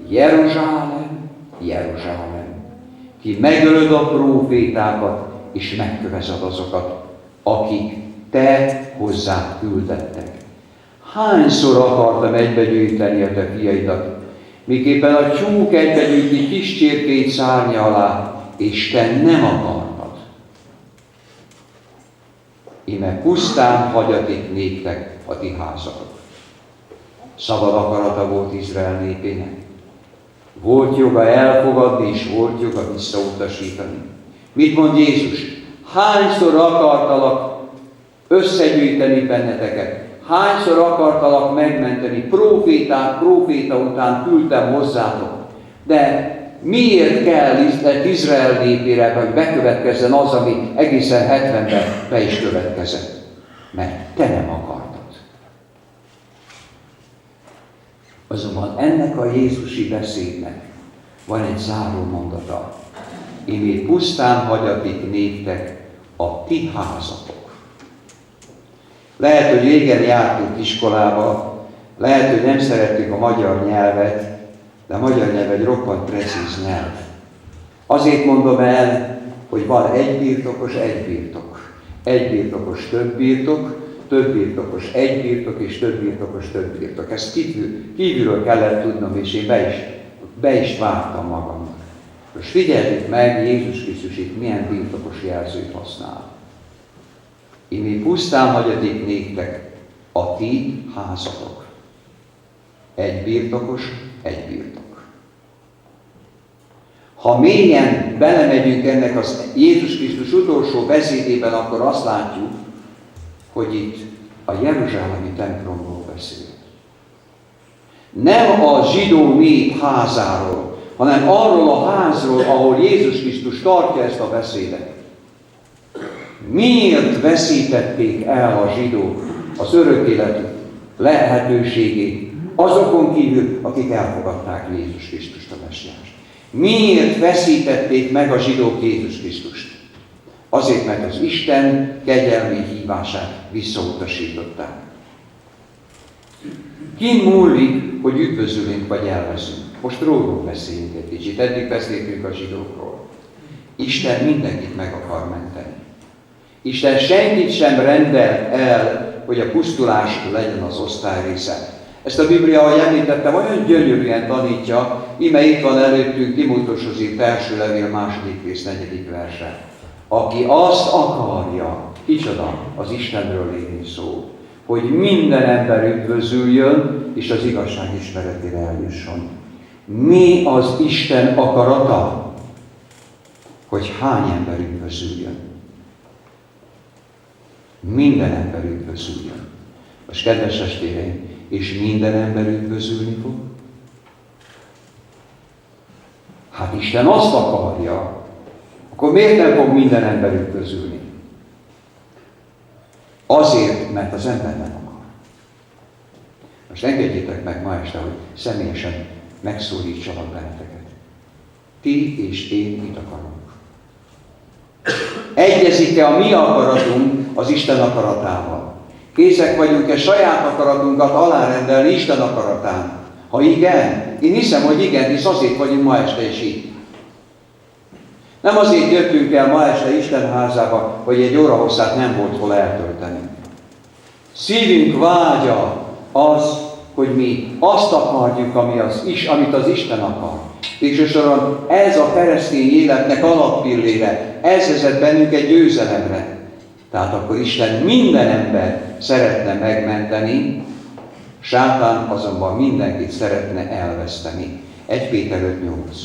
Jeruzsálem, Jeruzsálem, ki megölöd a prófétákat, és megkövezed azokat, akik te hozzád küldettek. Hányszor akartam egybegyűjteni a te fiaidat, miképpen a tyúk egybegyűjti kis csirkét szárnya alá, és te nem akartad. Íme pusztán hagyatik néktek a ti házatok. Szabad akarata volt Izrael népének. Volt joga elfogadni, és volt joga visszautasítani. Mit mond Jézus? Hányszor akartalak összegyűjteni benneteket? Hányszor akartalak megmenteni? Próféta után küldtem hozzátok. De miért kell Izrael népére, hogy bekövetkezzen az, ami egészen 70-ben be is következett? Mert te nem akartad. Azonban ennek a Jézusi beszédnek van egy záró mondata. Imé pusztán hagyatik néktek a ti házatok. Lehet, hogy régen jártunk iskolába, lehet, hogy nem szerettük a magyar nyelvet, de a magyar nyelv egy roppant precíz nyelv. Azért mondom el, hogy van egy birtokos, egy birtok. Egy birtokos, több birtok, több birtokos, egy birtok, és több birtokos, több birtok. Ezt kívülről kellett tudnom, és én be is vártam magamnak. Most figyeljük meg, Jézus Krisztus itt milyen birtokos jelzőt használ. Imé pusztán hagyatik néktek a ti házatok. Egy birtokos, egy birtok. Ha mélyen belemegyünk ennek az Jézus Krisztus utolsó beszédében, akkor azt látjuk, hogy itt a jeruzsálemi templomról beszél. Nem a zsidó nép házáról, hanem arról a házról, ahol Jézus Krisztus tartja ezt a beszédet. Miért veszítették el a zsidók az örök élet lehetőségét azokon kívül, akik elfogadták Jézus Krisztust a messiást? Miért veszítették meg a zsidók Jézus Krisztust? Azért, mert az Isten kegyelmi hívását visszautasították. Kin múlik, hogy üdvözülünk vagy elveszünk. Most rólunk beszéljünk egy kicsit. Eddig beszéltünk a zsidókról. Isten mindenkit meg akar menteni. Isten senkit sem rendel el, hogy a pusztulás legyen az osztály része. Ezt a Biblia, ahogy említettem, olyan gyönyörűen tanítja, íme itt van előttünk Timóteushoz írt első levél 2. rész 4. verse. Aki azt akarja, kicsoda, az Istenről lévén szó, hogy minden ember üdvözüljön, és az igazság ismeretére eljusson. Mi az Isten akarata? Hogy hány ember üdvözüljön? Minden ember üdvözüljön. Most kedves testvéreim, és minden ember üdvözülni fog? Hát Isten azt akarja, akkor miért nem fog minden ember üdvözülni? Azért, mert az ember nem akar. Most engedjétek meg ma este, hogy személyesen megszólítsalak benneteket. Ti és én mit akarunk? Egyezik-e a mi akaratunk az Isten akaratával? Készek vagyunk-e saját akaratunkat alárendelni Isten akaratán? Ha igen, én hiszem, hogy igen, hisz azért vagyunk ma este is itt. Nem azért jöttünk el ma este Isten házába, hogy egy óra hosszát nem volt hol eltölteni. Szívünk vágya az, hogy mi azt akarjuk, amit az Isten akar. Végsősoron ez a keresztény életnek alappillére, ez vezet bennünket győzelemre. Tehát akkor Isten minden ember szeretne megmenteni, Sátán azonban mindenkit szeretne elveszteni. 1 Péter 5:8.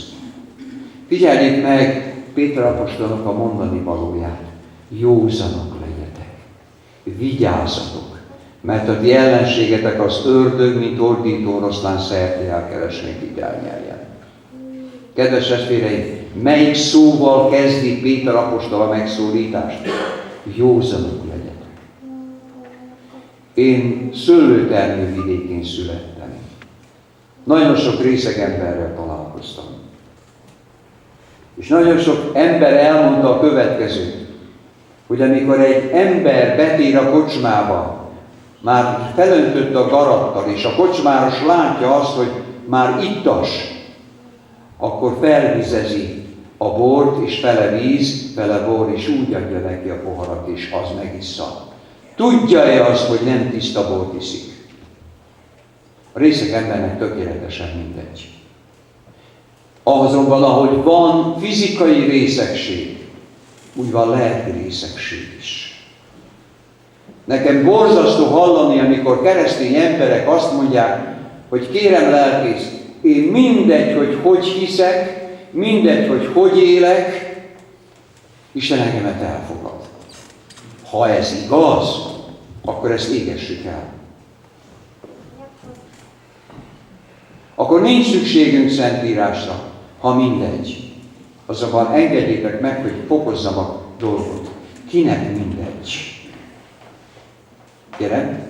Figyeljék meg Péter apostolnak a mondani valóját. Józanok legyetek, vigyázzatok, mert a ti ellenségetek az ördög, mint ordító oroszlán szerte elkeresni, kit elnyeljen. Kedves testvéreim, melyik szóval kezdi Péter apostol a megszólítást? Józanok legyetek. Én szőlőtermő vidékén születtem. Nagyon sok részeg emberrel találkoztam. És nagyon sok ember elmondta a következőt, hogy amikor egy ember betér a kocsmába, már felöntött a garattal, és a kocsmáros látja azt, hogy már ittas, akkor felvizezi a bort, és fele víz, fele bor, és úgy adja neki a poharat, és az megissza. Tudja-e azt, hogy nem tiszta bort iszik? A részeg embernek tökéletesen mindegy. Azonban, ahogy van fizikai részegség, úgy van lelki részegség is. Nekem borzasztó hallani, amikor keresztény emberek azt mondják, hogy kérem lelkész, én mindegy, hogy hiszek, mindegy, hogy élek, Isten engemet elfogad. Ha ez igaz, akkor ezt égessük el. Akkor nincs szükségünk Szentírásra, ha mindegy. Azonban engedjétek meg, hogy fokozzam a dolgot. Kinek mindegy? Kérem?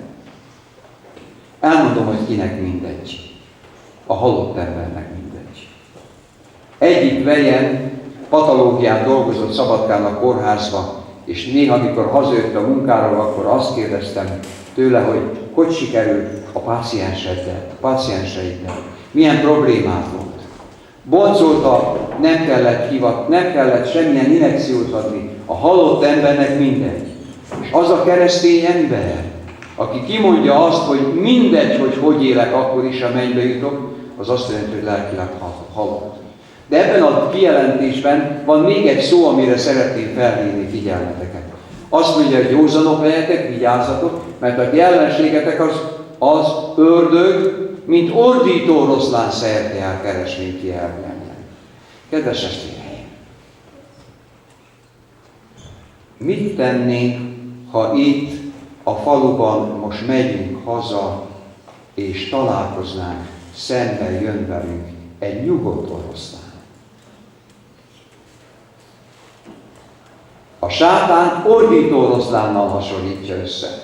Elmondom, hogy kinek mindegy. A halott embernek mindegy. Egyik vejen patológián dolgozott Szabadkán a kórházba, és néha, amikor hazajött a munkáról, akkor azt kérdeztem tőle, hogy sikerült a pácienseiddel. Milyen problémát volt. Boncolta, nem kellett semmilyen injekciót adni. A halott embernek mindegy. És az a keresztény ember, aki kimondja azt, hogy mindegy, hogy élek, akkor is a mennybe jutok, az azt jelenti, hogy lelkileg halott. De ebben a kijelentésben van még egy szó, amire szeretném felhívni figyelmeteket. Azt mondja, hogy józanok legyetek, vigyázzatok, mert a ellenségetek az ördög, mint ordító oroszlán szerte elkeresni, ki elnyeljen. Kedves testvéreim! Mit tennénk, ha itt a faluban most megyünk haza, és találkoznánk, szemben jön velünk egy nyugodt oroszlán? A sátán ordító oroszlánnal hasonlítja össze.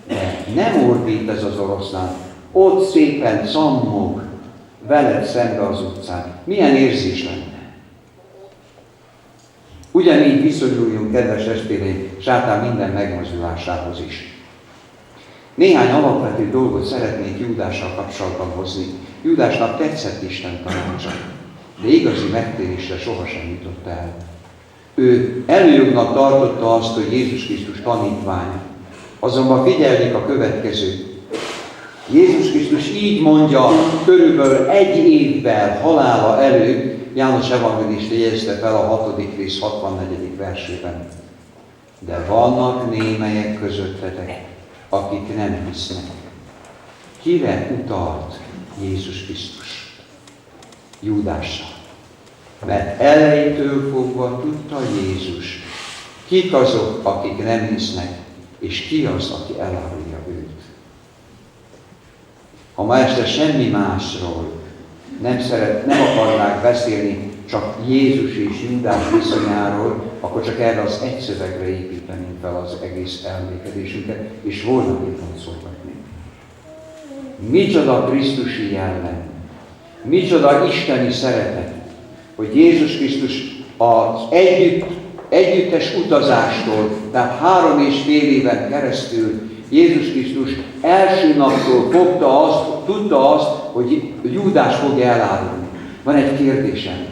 De nem ordít ez az oroszlán, ott szépen cammog veled szembe az utcán. Milyen érzés lenne? Ugyanígy viszonyuljunk, kedves testvéreim, sátán minden megmozdulásához is. Néhány alapvető dolgot szeretnék Júdással kapcsolatban hozni. Júdásnak tetszett Isten tanácsa, de igazi megtérésre sohasem jutott el. Ő előjognak tartotta azt, hogy Jézus Krisztus tanítványa. Azonban figyeljék a következőt. Jézus Krisztus így mondja körülbelül 1 évvel halála előtt, János evangélista jegyezte fel a 6. rész 64. versében. De vannak némelyek közöttetek, akik nem hisznek. Kire utalt Jézus Krisztus? Júdással. Mert elejétől fogva tudta Jézus, kik azok, akik nem hisznek, és ki az, aki elárulja őt. Ha ma este semmi másról nem akarnák beszélni, csak Jézus és Júdás viszonyáról, akkor csak erre az egy szövegre építenénk fel az egész elmékedésünket, és volna mit boncolgatni. Micsoda Krisztusi jellem, micsoda isteni szeretet, hogy Jézus Krisztus az együttes utazástól, tehát 3,5 éven keresztül Jézus Krisztus első naptól tudta azt, hogy Júdás fogja elárulni. Van egy kérdésem.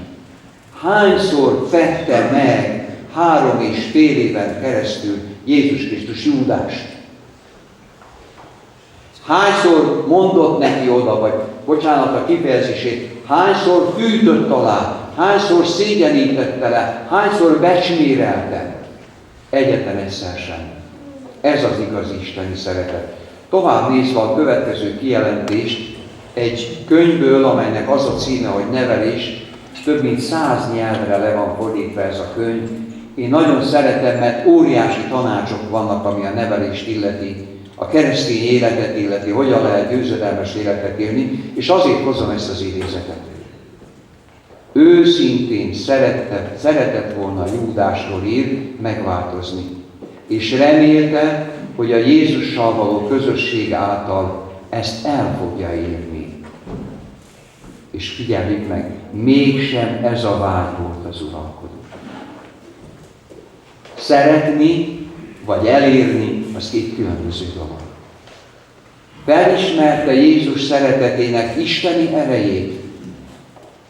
Hányszor tette meg 3,5 éven keresztül Jézus Krisztus Júdást? Hányszor mondott neki oda, vagy bocsánat a kifejezését, hányszor fűtött alá, hányszor szégyenítette le, hányszor becsmérelte? Egyetlen egyszer sem. Ez az igazi isteni szeretet. Tovább nézve a következő kijelentést, egy könyvből, amelynek az a címe, hogy Nevelés, több mint 100 nyelvre le van fordítva ez a könyv. Én nagyon szeretem, mert óriási tanácsok vannak, ami a nevelést illeti, a keresztény életet illeti, hogyan lehet győzedelmes életet élni, és azért hozom ezt az idézetet. Őszintén szeretett volna Júdásról ír megváltozni, és remélte, hogy a Jézussal való közösség által ezt el fogja érni. És figyeljük meg, mégsem ez a vágy volt az uralkodó. Szeretni, vagy elérni, az két különböző dolog. Felismerte Jézus szeretetének isteni erejét,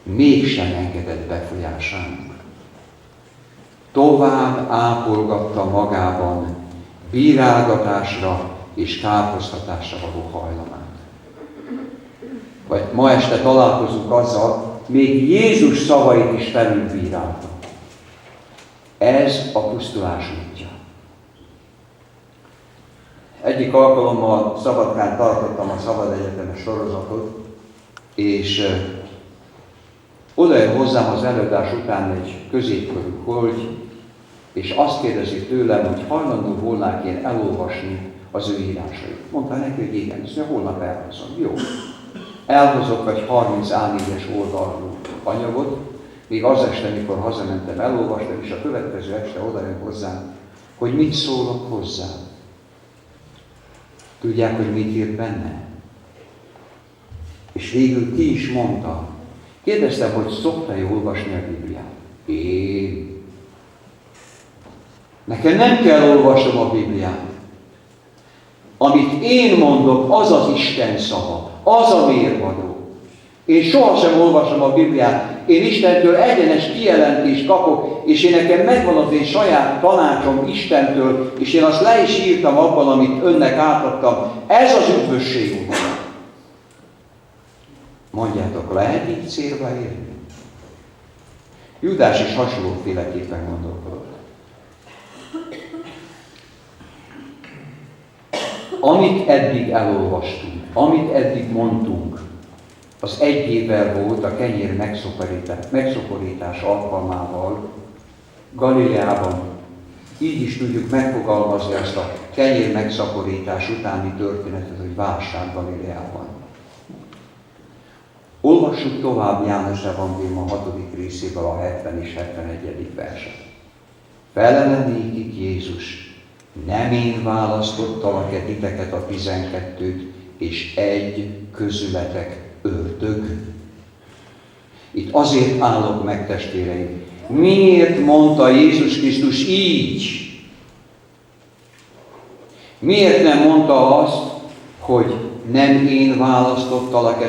mégsem engedett befolyásának. Tovább ápolgatta magában bírálgatásra és káproztatásra való hajlamát. Vagy ma este találkozunk azzal, még Jézus szavait is felülbírálta. Ez a pusztulás útja. Egyik alkalommal Szabadkán tartottam a Szabad Egyetemes sorozatot, és oda jön hozzám az előadás után egy középkorú hölgy, és azt kérdezi tőlem, hogy hajlandó volnák én elolvasni az ő írásait. Mondta neki, hogy igen, és holnap elhozom. Jó. Elhozok egy 30 A4-es oldalú anyagot, még az este, mikor hazamentem, elolvastam, és a következő este oda jön hozzám, hogy mit szólok hozzá. Tudják, hogy mit írt benne? És végül ki is mondta. Kérdeztem, hogy szokta-e olvasni a Bibliát? Én. Nekem nem kell olvasnom a Bibliát. Amit én mondok, az az Isten szava, az a mérvadó. Én sohasem olvasom a Bibliát. Én Istentől egyenes kijelentést kapok, és én nekem megvan az én saját tanácsom Istentől, és én azt le is írtam abban, amit önnek átadtam. Ez az üdvösség út. Mondjátok, lehet így célba érni? Júdás is hasonlóféleképpen gondolkodott. Amit eddig elolvastunk, amit eddig mondtunk, az 1 évvel volt a kenyér megszoporítás alkalmával Galileában. Így is tudjuk megfogalmazni ezt a kenyér megszaporítás utáni történetet, hogy válság Galileában. Olvassuk tovább János evangélium a 6. részéből a 70 és 71. verset. Felele nékik Jézus, nem én választottalak-e titeket a 12-t, és egy közületek ördög? Itt azért állok meg, testvéreim. Miért mondta Jézus Krisztus így? Miért nem mondta azt, hogy nem én választottalak-e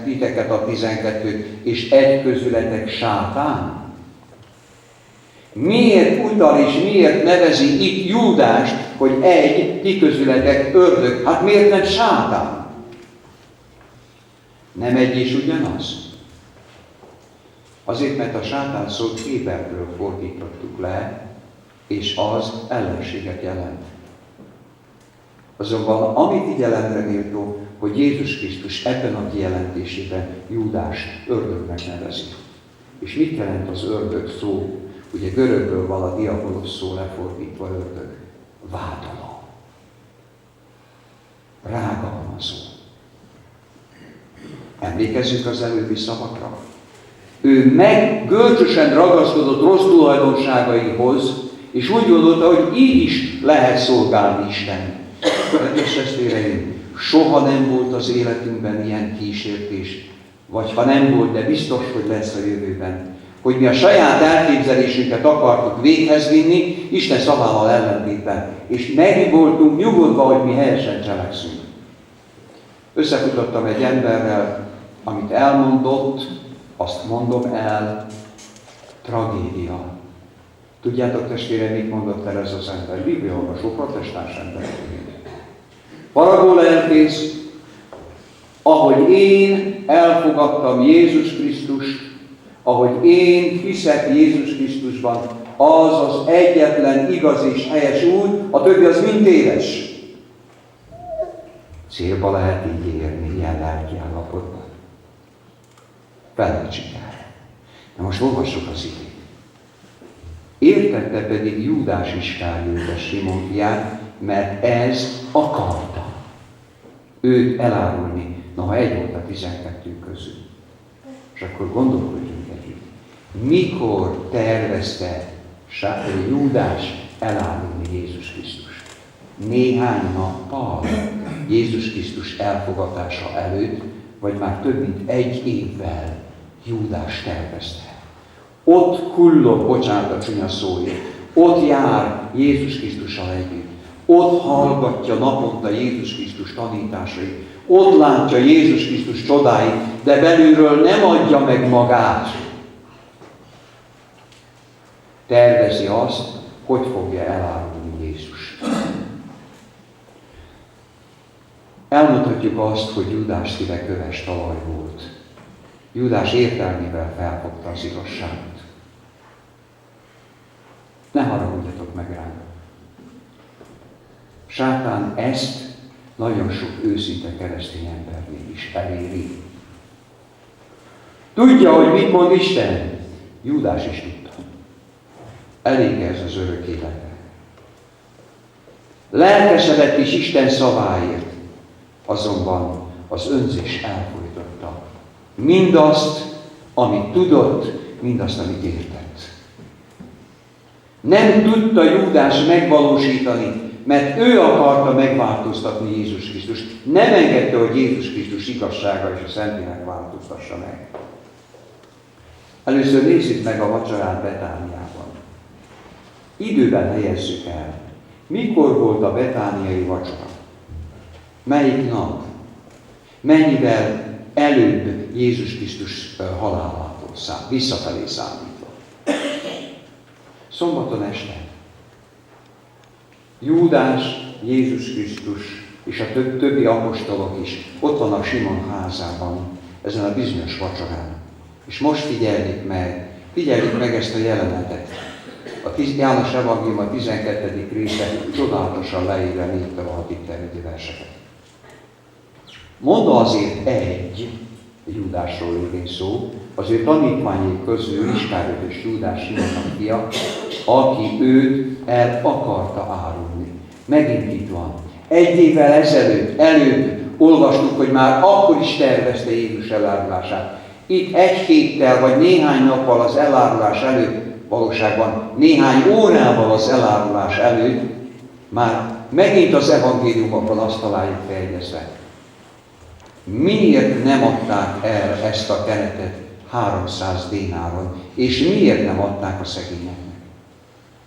titeket a 12-t, és egy közületek sátán? Miért utal és miért nevezi itt Júdást, hogy ti közületek ördög? Hát miért nem sátán? Nem egy és ugyanaz? Azért, mert a sátán szót héberből fordítottuk le, és az ellenséget jelent. Azonban amit figyelemre méltó, hogy Jézus Krisztus ebben a kijelentésében Júdást ördögnek nevezi. És mit jelent az ördög szó? Ugye görögből van a diabolos szó lefordítva ördög. Vádoló. rágalmazó. Emlékezzünk az előbbi szavakra. Ő görcsösen ragaszkodott rossz tulajdonságaihoz, és úgy gondolta, hogy így is lehet szolgálni Isten. Kedves testvéreim, soha nem volt az életünkben ilyen kísértés, vagy ha nem volt, de biztos, hogy lesz a jövőben, hogy mi a saját elképzelésünket akartuk véghez vinni, Isten szavával ellentétben, és meg voltunk nyugodva, hogy mi helyesen cselekszünk. Összefutottam egy emberrel, amit elmondott, azt mondom el, tragédia. Tudjátok, testvérem, mit mondott el ez az ember? Bibliaolvasó, protestáns ember. Faragó lelkész, ahogy én elfogadtam Jézus Krisztust, ahogy én hiszek Jézus Krisztusban, az az egyetlen igaz és helyes út, a többi az mind téves. Célba lehet így érni ilyen lelki állapotban. Felejtsük el. Na most olvassuk az igét. Értette pedig Júdás Iskárióta Simon fiát, mert ez akarta őt elárulni. Noha egy volt a 12 közül. És akkor gondolkodjunk együtt. Mikor tervezte Júdás elárulni Jézus Krisztust? Néhány nappal Jézus Krisztus elfogadása előtt, vagy már több mint egy évvel Júdás tervezte. Ott kullog, bocsánat a csúnya szóért, ott jár Jézus Krisztussal együtt. Ott hallgatja naponta Jézus Krisztus tanításait. Ott látja Jézus Krisztus csodáit, de belülről nem adja meg magát. Tervezi azt, hogy fogja elárulni Jézus. Elmondhatjuk azt, hogy Júdás szíve köves talaj volt. Júdás értelmével felfogta az igazságot. Ne haragudjatok meg rám. Sátán ezt nagyon sok őszinte keresztény embernél is eléri. Tudja, hogy mit mond Isten? Júdás is tudta. Elég ez az örök élete. Lelkesedett is Isten szaváért, azonban az önzés elfojtotta. Mindazt, amit tudott, mindazt, amit értett. Nem tudta Júdás megvalósítani, mert ő akarta megváltoztatni Jézus Krisztust. Nem engedte, hogy Jézus Krisztus igazsága és a Szentlélek változtassa meg. Először nézzük meg a vacsorát Betániában. Időben helyezzük el. Mikor volt a betániai vacsora? Melyik nap? Mennyivel előbb Jézus Krisztus halálától visszafelé számítva? Szombaton este. Júdás, Jézus Krisztus és a többi apostolok is ott vannak Simon házában, ezen a bizonyos vacsorán. És most figyeljük meg ezt a jelenetet. A János Evangélium a 12. része csodálatosan leírja 4-től 6-ig terjedő verseket. Mondta azért egy, Júdásról lévén szó, az ő tanítványai közül Iskáriot és Júdás Simonnak fia, aki őt el akarta árulni. Megint itt van. Egy évvel előbb olvastuk, hogy már akkor is tervezte Jézus elárulását. Itt egy héttel vagy néhány nappal az elárulás előtt, valóságban néhány órával az elárulás előtt már megint az evangéliumokban azt találjuk feljegyezve. Miért nem adták el ezt a kenetet 300 dénáron, és miért nem adták a szegényeknek?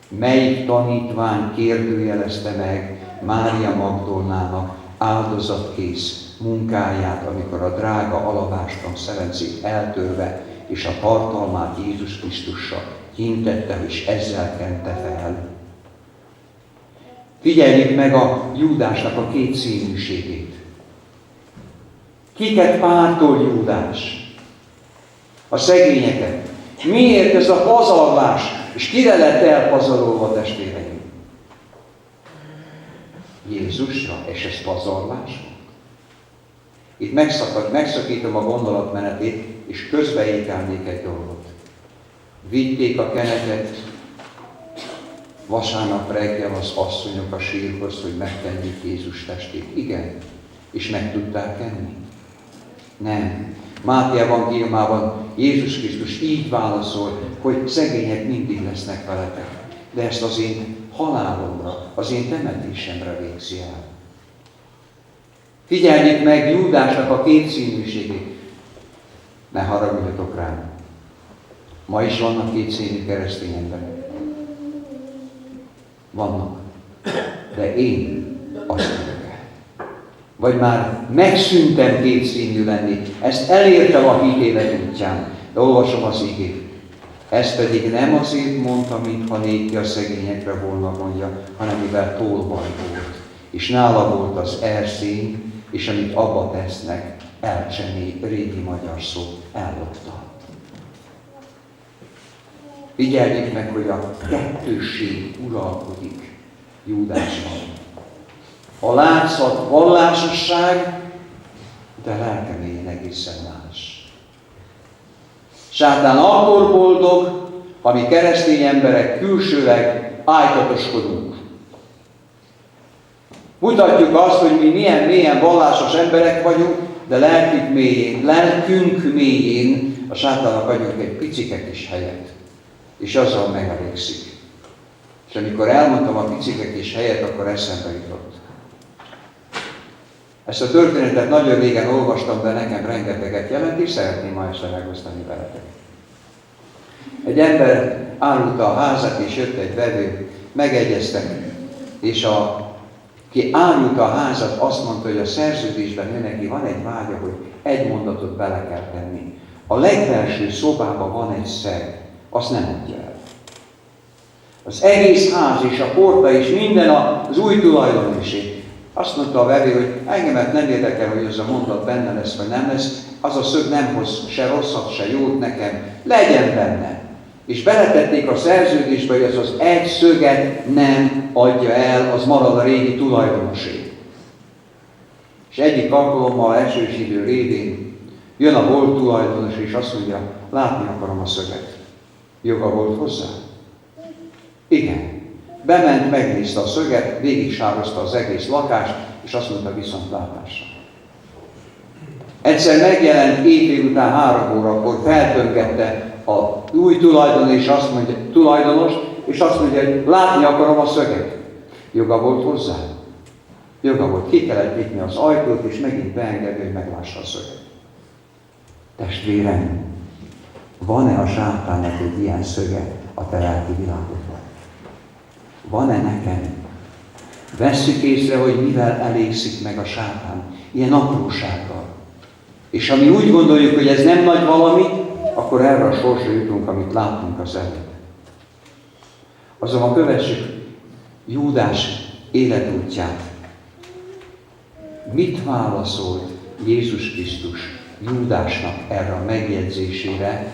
Melyik tanítvány kérdőjelezte meg Mária Magdolnának áldozatkész munkáját, amikor a drága alabástrom szerencét eltörve és a tartalmát Jézus Krisztussal hintette, és ezzel kente fel? Figyeljük meg a Júdásnak a kétszínűségét. Kiket pártol Júdás? A szegényeket. Miért ez a pazarlás? És kire lett elpazarolva, testvéreim? Jézusra, és ez pazarlás? Itt megszakítom a gondolatmenetét, és közbeékelnék egy dolgot. Vitték a kenetet vasárnap reggel az asszonyok a sírhoz, hogy megtenjük Jézus testét. Igen, És meg tudták enni? Nem. Máté evangéliumában Jézus Krisztus így válaszol, hogy szegények mindig lesznek veletek. De ezt az én halálomra, az én temetésemre végzi el. Figyeljék meg Júdásnak a kétszínűségét. Ne haragudjatok rám. Ma is vannak kétszínű keresztény emberek. Vannak. De én azt mondok el. Vagy már megszűntem kétszínű lenni. Ezt elértem a hit élet útján. De olvasom az igét. Ezt pedig nem azért mondta, mintha néki a szegényekre volna mondja, hanem mivel tolvaj volt. És nála volt az erszény, és amit abba tesznek, elcsené, régi magyar szó, ellopta. Figyeljék meg, hogy a kettősség uralkodik Júdásban. A látszat vallásosság, de lelkemélyen egészen más. Sátán akkor boldog, ha mi keresztény emberek külsőleg ájtatoskodunk. Mutatjuk azt, hogy mi milyen mélyen vallásos emberek vagyunk, de lelkünk mélyén a sátának adjunk egy picike kis helyet. És azzal megelégszik. És amikor elmondtam a picike kis helyet, akkor eszembe jutott. Ezt a történetet nagyon régen olvastam, de nekem rengeteget jelent, és szeretném ma este megosztani veletek. Egy ember árulta a házat, és jött egy vevő, megegyeztek, és aki árulta a házat, azt mondta, hogy a szerződésben neki van egy vágya, hogy egy mondatot bele kell tenni. A legfelső szobában van egy szeg, azt nem adja el. Az egész ház és a porta és minden az új tulajdonosé. Azt mondta a vevő, hogy engemet nem érdekel, hogy az a mondat benne lesz, vagy nem lesz, az a szög nem hoz se rosszat, se jót nekem, legyen benne. És beletették a szerződésbe, hogy az egy szöget nem adja el, az marad a régi tulajdonosé. És egyik alkalommal esős idő révén jön a volt tulajdonos, és azt mondja, látni akarom a szöget. Joga volt hozzá? Igen. Bement, megnézte a szöget, végig sározta az egész lakást, és azt mondta viszontlátásra. Egyszer megjelent éjfél után 3 órakor, feltöngette a új tulajdonos, és azt mondja, hogy látni akarom a szöget. Joga volt hozzá? Joga volt. Ki kellett nyitni az ajtót, és megint beengedni, hogy meglássa a szöget. Testvérem, van-e a sátánnak egy ilyen szöge a te lelki világodban? Van-e nekem? Vesszük észre, hogy mivel elégszik meg a sátán, ilyen aprósággal. És ha mi úgy gondoljuk, hogy ez nem nagy valami, akkor erre a sorsra jutunk, amit láttunk az előbb. Azonban kövessük Júdás életútját. Mit válaszolt Jézus Krisztus Júdásnak erre a megjegyzésére,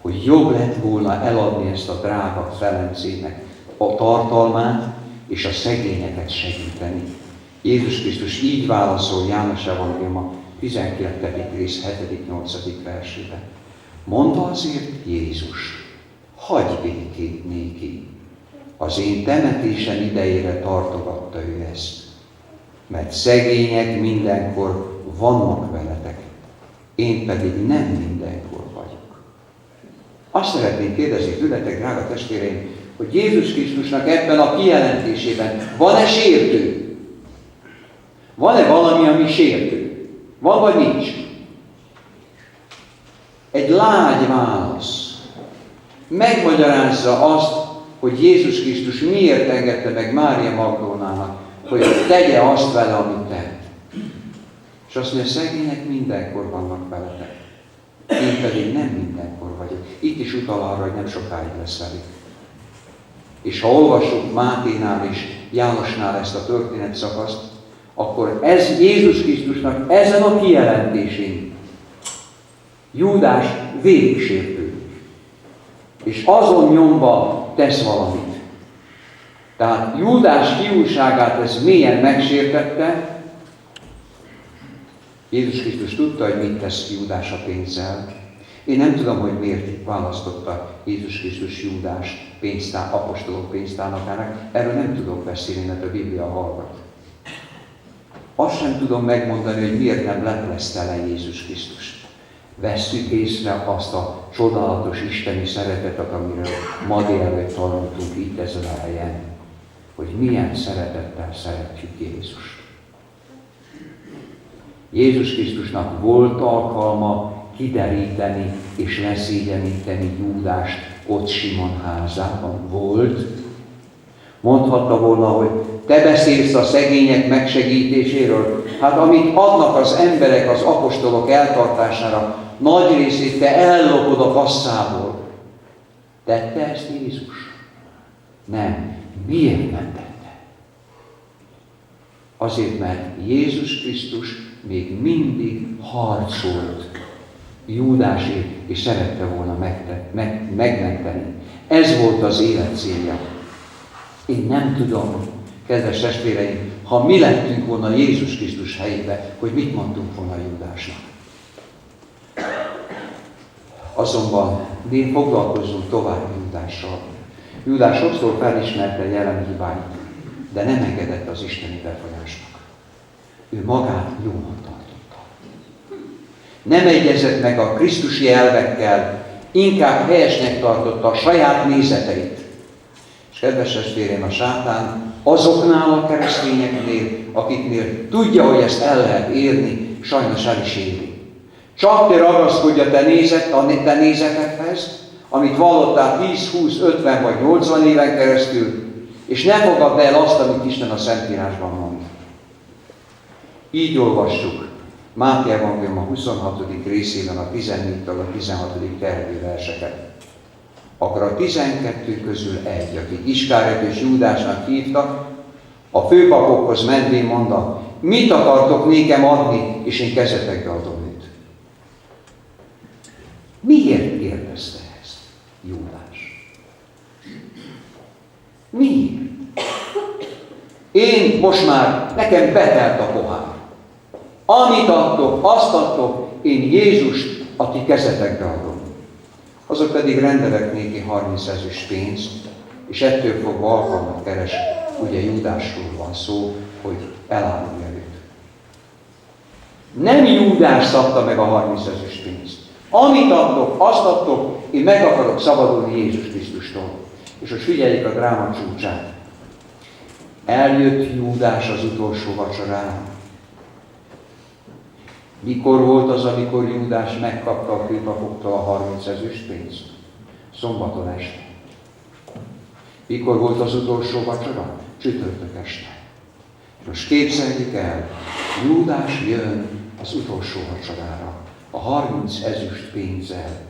hogy jobb lett volna eladni ezt a drága Felencének a tartalmát, és a szegényeket segíteni. Jézus Krisztus így válaszol János evangéliuma 12. rész 7.-8. versében. Mondta azért Jézus, hagyj békét néki. Az én temetésem idejére tartogatta ő ezt. Mert szegények mindenkor vannak veletek, én pedig nem mindenkor vagyok. Azt szeretném kérdezni tőletek, drága testvéreim, hogy Jézus Krisztusnak ebben a kijelentésében van-e sértő? Van-e valami, ami sértő? Van vagy nincs? Egy lágy válasz megmagyarázza azt, hogy Jézus Krisztus miért engedte meg Mária Magdolnának, hogy tegye azt vele, amit tett. És azt mondja, szegények mindenkor vannak veletek. Én pedig nem mindenkor vagyok. Itt is utal arra, hogy nem sokáig lesz velük. És ha olvassuk Máténál és Jánosnál ezt a történetszakaszt, akkor ez Jézus Krisztusnak ezen a kijelentésén Júdás végig sértődik. És azon nyomba tesz valamit. Tehát Júdás fiúságát ez mélyen megsértette. Jézus Krisztus tudta, hogy mit tesz Júdás a pénzzel. Én nem tudom, hogy miért választotta Jézus Krisztus Júdást apostolok pénztárnokának. Erről nem tudok beszélni, mert a Biblia hallgat. Azt sem tudom megmondani, hogy miért nem leplezte le Jézus Krisztust. Vesszük észre azt a csodálatos isteni szeretetet, amiről ma délelőtt tanultunk itt ezen a helyen, hogy milyen szeretettel szeretjük Jézust. Jézus Krisztusnak volt alkalma kideríteni és leszégyeníteni Júdást ott Simon házában. Volt. Mondhatta volna, hogy te beszélsz a szegények megsegítéséről. Hát amit adnak az emberek az apostolok eltartására, nagy részét te ellopod a kasszából. Tette ezt Jézus? Nem. Miért nem tette? Azért, mert Jézus Krisztus még mindig harcolt Júdásért, és szerette volna megmenteni. Ez volt az élet célja. Én nem tudom, kedves testvéreim, ha mi lettünk volna Jézus Krisztus helyébe, hogy mit mondtunk volna Júdásnak. Azonban mi foglalkozzunk tovább Júdással. Júdás sokszor felismerte jelen hibáit, de nem engedett az isteni befolyásnak. Ő magát jónak tartotta. Nem egyezett meg a krisztusi elvekkel, inkább helyesnek tartotta a saját nézeteit. És kedves testvéreim, a sátán azoknál a keresztényeknél, akiknél tudja, hogy ezt el lehet érni, sajnos el is éri. Csak te ragaszkodj a te nézetekhez, amit vallottál 10, 20, 50 vagy 80 éven keresztül, és ne fogadd el azt, amit Isten a Szentírásban mond. Így olvassuk Máté Evangélium a 26. részében a 14-től a 16. terjedő verseket. Akkor a 12 közül egy, akit Iskáriot és Júdásnak hívtak, a főpapokhoz menvén mondta, mit akartok nékem adni, és én kezetekbe adom őt. Miért kérdezte ezt Júdás? Miért? Én most már, nekem betelt a pohár. Amit adtok, azt adtok, én Jézust a ti kezetekbe adom. Azok pedig rendelek néki 30 ezüst pénzt, és ettől fogva alkalmat keres, ugye Júdásról van szó, hogy elárulja őt. Nem Júdás szabta meg a 30 ezüst pénzt. Amit adtok, azt adtok, én meg akarok szabadulni Jézus Krisztustól. És most figyeljük a dráma csúcsát. Eljött Júdás az utolsó vacsorára. Mikor volt az, amikor Júdás megkapta a főpapoktól a 30 ezüst pénzt? Szombaton este. Mikor volt az utolsó vacsora? Csütörtök este. Most képzeljük el, Júdás jön az utolsó vacsorára, a 30 ezüst pénzzel,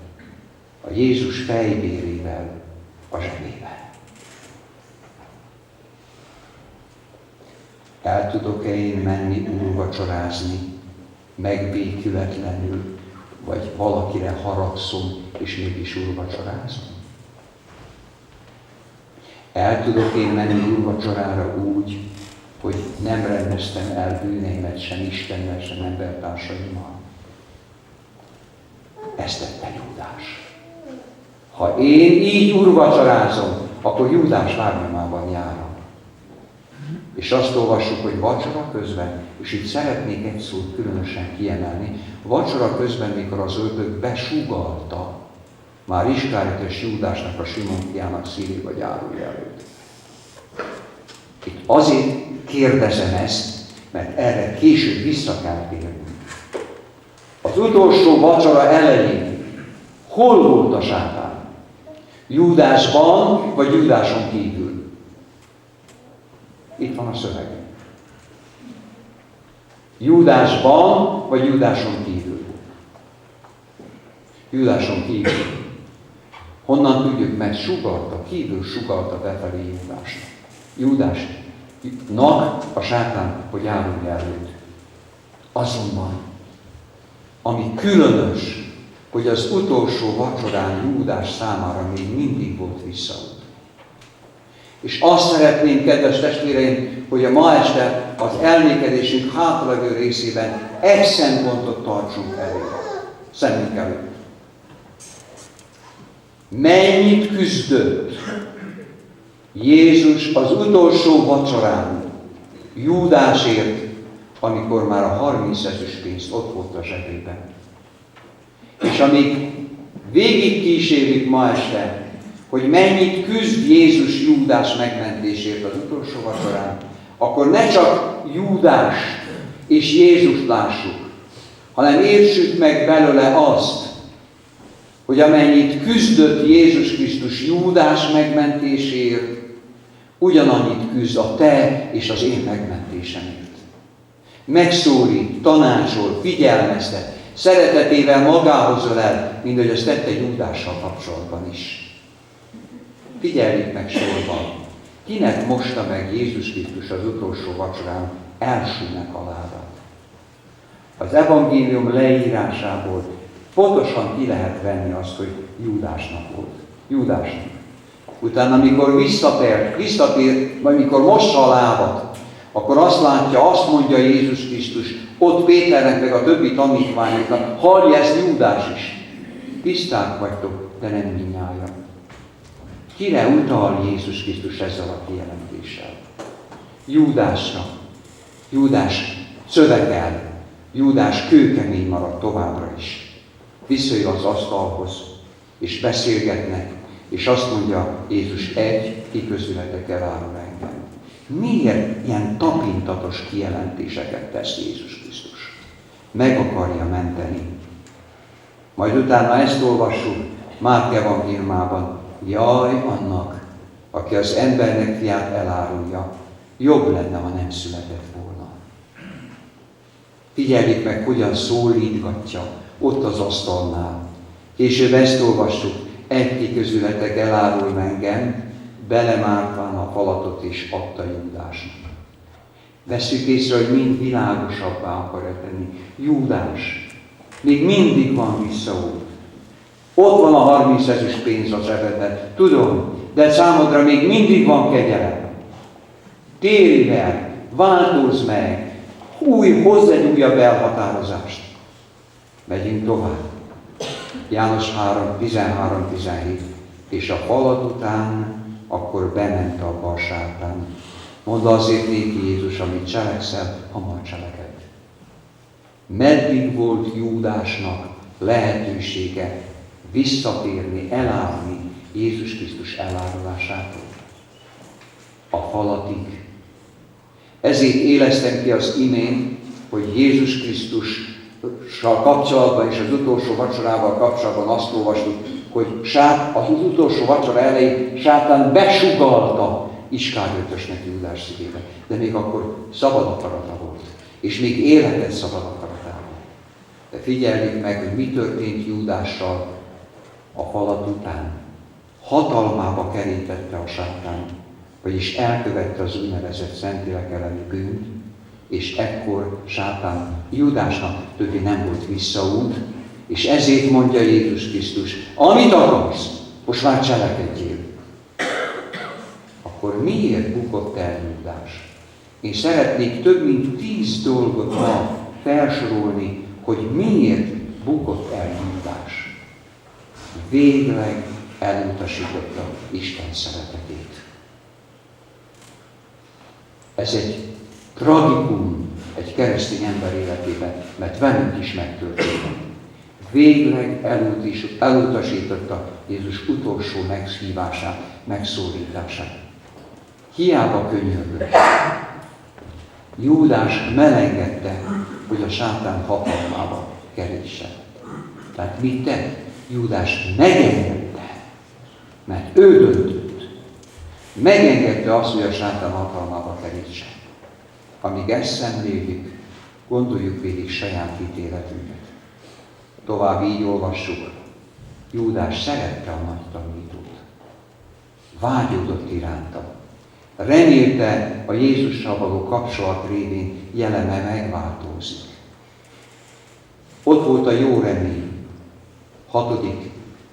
a Jézus fejbérével a zsebében. El tudok-e én menni úrvacsorázni, megbékületlenül, vagy valakire haragszom, és mégis úrvacsorázom? El tudok én menni úrvacsorára úgy, hogy nem rendeztem el bűneimet sem Istennel, sem embertársaimmal? Ezt tette Júdás. Ha én így úrvacsorázom, akkor Júdás lábnyomában járok. És azt olvassuk, hogy vacsora közben, és itt szeretnék egy szót különösen kiemelni, vacsora közben, mikor az ördög besúgalta már Iskáriot és Júdásnak, a Simon fiának szívébe gyárulja előtt. Itt azért kérdezem ezt, mert erre később vissza kell térni. Az utolsó vacsora elején hol volt a sátán? Júdásban, vagy Júdáson kívül? Itt van a szöveg. Júdásban, vagy Júdáson kívül? Júdáson kívül. Honnan tudjuk, mert sugalta, kívül sugalta befelé Júdásnak. Júdásnak a sátán, hogy árulja előtt. Azonban, ami különös, hogy az utolsó vacsorán Júdás számára még mindig volt visszaút. És azt szeretném, kedves testvéreim, hogy a ma este az elmékedésünk hátralévő részében egy szempontot tartsunk elő, szemünk előtt. Mennyit küzdött Jézus az utolsó vacsorán Júdásért, amikor már a 30 ezüstpénz ott volt a zsebében. És amíg végig kísérjük ma este, hogy mennyit küzd Jézus Júdás megmentésért az utolsó vacsorán, akkor ne csak Júdást és Jézust lássuk, hanem értsük meg belőle azt, hogy amennyit küzdött Jézus Krisztus Júdás megmentéséért, ugyanannyit küzd a te és az én megmentésemért. Megszólít, tanácsol, figyelmeztet, szeretetével magához ölel, mint ahogy ezt tette Júdással kapcsolatban is. Figyeljük meg sorban, kinek mosta meg Jézus Krisztus az utolsó vacsorán elsőnek a lábát. Az evangélium leírásából pontosan ki lehet venni azt, hogy Júdásnak volt. Júdásnak. Utána, amikor visszatér, vagy mikor mossa a lábat, akkor azt látja, azt mondja Jézus Krisztus, ott Péternek meg a többi tanítványoknak, hallja ezt Júdás is. Tiszták vagytok, de nem mindnyájan. Kire utal Jézus Krisztus ezzel a kijelentéssel? Júdásra. Júdás szövekel. Júdás kőkemény maradt továbbra is. Visszajön az asztalhoz, és beszélgetnek, és azt mondja Jézus, ti közületek elárul engem. Miért ilyen tapintatos kijelentéseket tesz Jézus Krisztus? Meg akarja menteni. Majd utána ezt olvassuk Márk evangéliumában. Jaj annak, aki az embernek fiát elárulja, jobb lenne, ha nem született volna. Figyeljük meg, hogyan szólítgatja ott az asztalnál. Később ezt olvassuk, ti közületek elárulj engem, belemártván a falatot és adta Júdásnak. Vesszük észre, hogy mind világosabbá akarja tenni. Júdás még mindig van visszaút. Ott van a 30 ezüstpénz a zsebedben, tudom, de számodra még mindig van kegyelem. Térj el, változz meg, hozz egy újabb elhatározást. Megyünk tovább. János 13-17. És a falat után akkor bement abba a sátán. Mondta azért néki Jézus, amit cselekszel, hamar cseleked. Meddig volt Júdásnak lehetősége visszatérni, elárulni Jézus Krisztus elárulásától? A falatig. Ezért éleztem ki az imént, hogy Jézus Krisztussal kapcsolatban és az utolsó vacsorával kapcsolatban azt olvastuk, hogy az utolsó vacsora elején sátán besugallta Iskáriotosnak Júdás szívébe. De még akkor szabad akarata volt. És még élhetett szabad akaratával. De figyeljük meg, hogy mi történt Júdással a falat után. Hatalmába kerítette a sátán, vagyis elkövette az úgynevezett Szentlélek elleni bűnt, és ekkor sátán Júdásnak többé nem volt visszaút, és ezért mondja Jézus Krisztus, amit akarsz, most már cselekedjél. Akkor miért bukott el Júdás? Én szeretnék több mint 10 dolgot ma felsorolni, hogy miért bukott el Júdás. Végleg elutasította Isten szeretetét. Ez egy tragikum egy keresztény ember életében, mert velünk is megtörtént. Végleg elutasította Jézus utolsó meghívását, megszólítását. Hiába könyörgött. Júdás melengedte, hogy a sátán hatalmába kerítse. Tehát mit tett? Júdás megengedte, mert ő döntött. Megengedte azt, hogy a sátán hatalmába kerítse. Amíg ezt szemléljük, gondoljuk végig saját ítéletünket. Tovább így olvassuk, Júdás szerette a nagy tanítót. Vágyódott iránta. Remélte a Jézussal való kapcsolat révén jeleme megváltozik. Ott volt a jó remény. 6.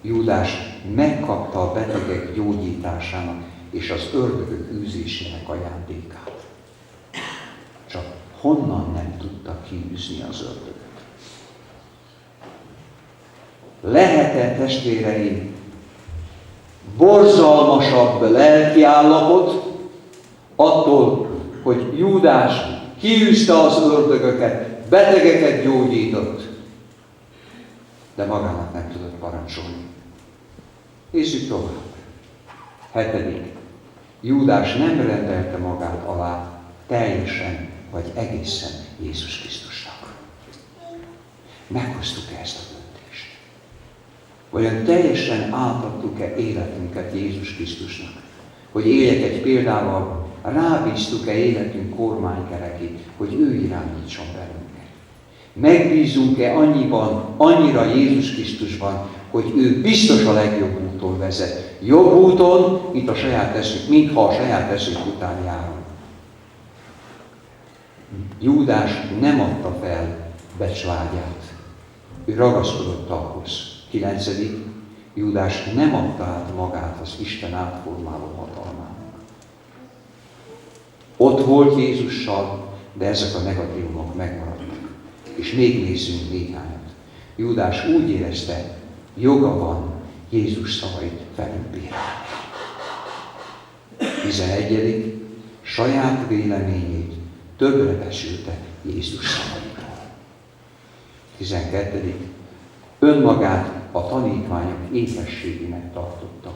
Júdás megkapta a betegek gyógyításának és az ördögök űzésének ajándékát. Csak honnan nem tudta kiűzni az ördögöt? Lehet-e, testvéreim, borzalmasabb lelkiállapot attól, hogy Júdás kiűzte az ördögöket, betegeket gyógyított, de magának nem tudott parancsolni. Nézzük tovább. 7. Júdás nem rendelte magát alá teljesen vagy egészen Jézus Krisztusnak. Meghoztuk-e ezt a döntést? Vajon teljesen átadtuk-e életünket Jézus Krisztusnak? Hogy éljek egy példával, rábíztuk-e életünk kormánykerekét, hogy ő irányítson bennünket? Megbízunk-e annyira Jézus Krisztusban, hogy ő biztos a legjobb úton vezet? Jobb úton, mintha a saját eszünk után járunk. Júdás nem adta fel becsvágyát. Ő ragaszkodott ahhoz. 9. Júdás nem adta át magát az Isten átformáló hatalmának. Ott volt Jézussal, de ezek a negatívumok megmaradtak. És még nézzünk néhányat. Júdás úgy érezte, joga van Jézus szavait felülbírálni. 11. Saját véleményét többre becsülte Jézus szavaitól. 12. Önmagát a tanítványok ékességének tartotta,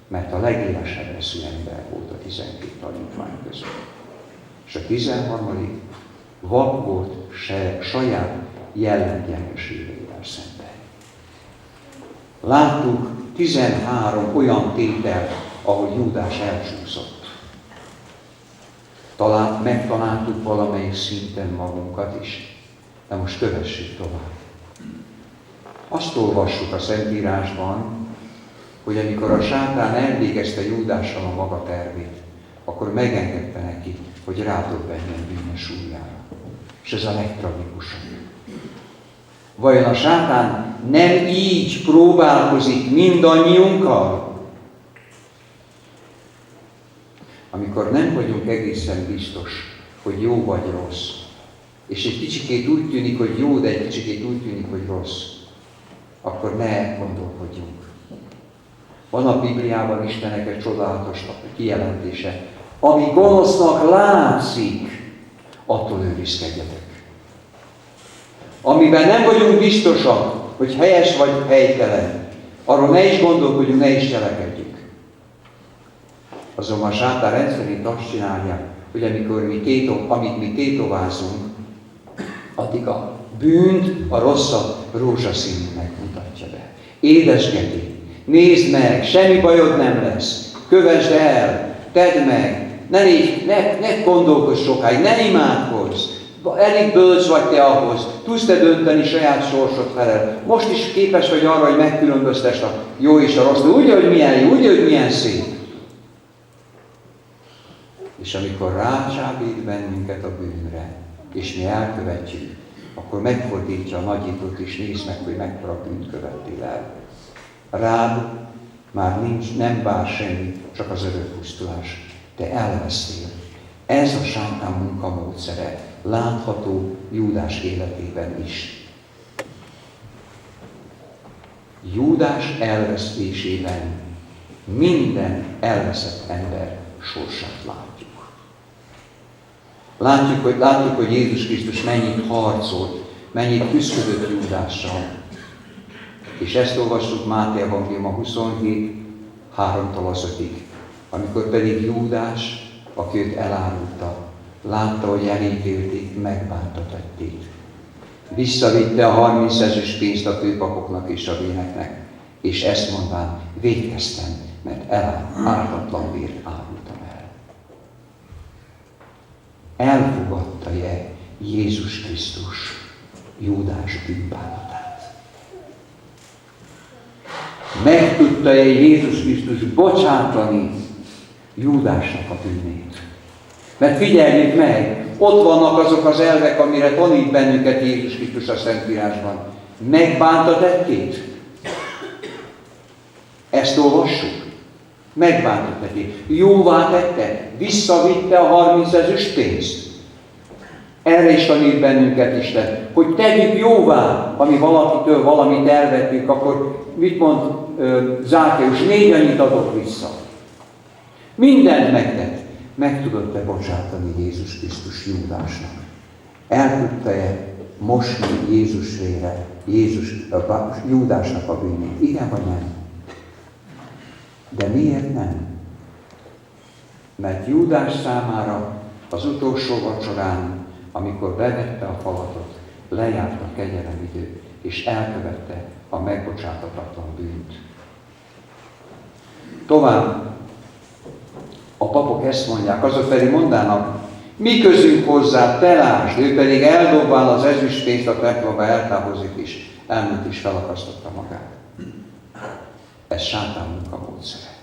mert a legélesebb eszű ember volt a 12 tanítvány között. És a 13. vak volt saját jellemgyengeségeivel szemben. Láttuk 13 olyan tételt, ahol Júdás elcsúszott. Talán megtaláltuk valamelyik szinten magunkat is, de most kövessük tovább. Azt olvassuk a Szentírásban, hogy amikor a sátán elvégezte Júdással a maga tervét, akkor megengedte neki, hogy rádobbenjen bűnös ujjára. És ez a legtragikusabb. Vajon a sátán nem így próbálkozik mindannyiunkkal? Amikor nem vagyunk egészen biztos, hogy jó vagy rossz, és egy kicsikét úgy tűnik, hogy jó, de egy kicsikét úgy tűnik, hogy rossz, akkor ne gondolkodjunk. Van a Bibliában Istennek egy csodálatos kijelentése. Ami gonosznak látszik, attól őrizkedjetek. Amiben nem vagyunk biztosak, hogy helyes vagy helytelen, arról ne is gondolkodjunk, ne is cselekedjünk. Azonban a sátán rendszerint azt csinálja, hogy amikor amit mi tétovázunk, addig a bűnt, a rosszat rózsaszínűnek mutatja be. Édesgeti, nézd meg, semmi bajod nem lesz, kövesd el, tedd meg, ne gondolkozz sokáig, ne imádkozz, elég bölcs vagy te ahhoz, tudsz te dönteni saját sorsod felel. Most is képes vagy arra, hogy megkülönböztess a jó és a rossz, úgy, hogy milyen jó, úgy, hogy milyen szép. És amikor rácsábít bennünket a bűnre, és mi elkövetjük, akkor megfordítja a nagyítót, és nézd meg, hogy mekkora bűnt követtél el. Rád már nem vár semmi, csak az örök pusztulás. Te elvesztél. Ez a sátán munkamódszere látható Júdás életében is. Júdás elvesztésében minden elveszett ember sorsát látjuk. Látjuk, hogy Jézus Krisztus mennyit harcolt, mennyit küszködött Júdással. És ezt olvassuk Máté Evangélium 27, 3-tól 5-ig. Amikor pedig Júdás, aki őt elárulta, látta, hogy elítélték, megbánta tettét. Visszavitte a 30 ezüst pénzt a főpapoknak és a véneknek, és ezt mondván, vétkeztem, mert ártatlan vért árultam el. Elfogadta-e Jézus Krisztus Júdás bűnbánatát? Meg tudta-e Jézus Krisztus bocsátani Júdásnak a bűnét? Mert figyeljük meg, ott vannak azok az elvek, amire tanít bennünket Jézus Krisztus a Szentírásban. Megbánta tettét? Ezt olvassuk. Megbánta tettét. Jóvá tette? Visszavitte a 30 ezüst pénzt? Erre is tanít bennünket Isten, hogy tegyük jóvá, ami valakitől valamit elvettünk, akkor mit mond Zákeus? 4 annyit adok vissza. Mindent megtett. meg tudod-e bocsátani Jézus Krisztus Júdásnak? El tudta-e mosni Jézus vére, Júdásnak a bűnét? Igen vagy nem? De miért nem? Mert Júdás számára az utolsó vacsorán, amikor bevette a falatot, lejárt a kegyelemidő, és elkövette a megbocsátatatlan bűnt. Tovább a papok ezt mondják, azok pedig mondának, mi közünk hozzá, te lásd, ő pedig eldobván az ezüstpénzt a templomba eltávozik is, elment is felakasztotta magát. Ez sátán munkamódszere.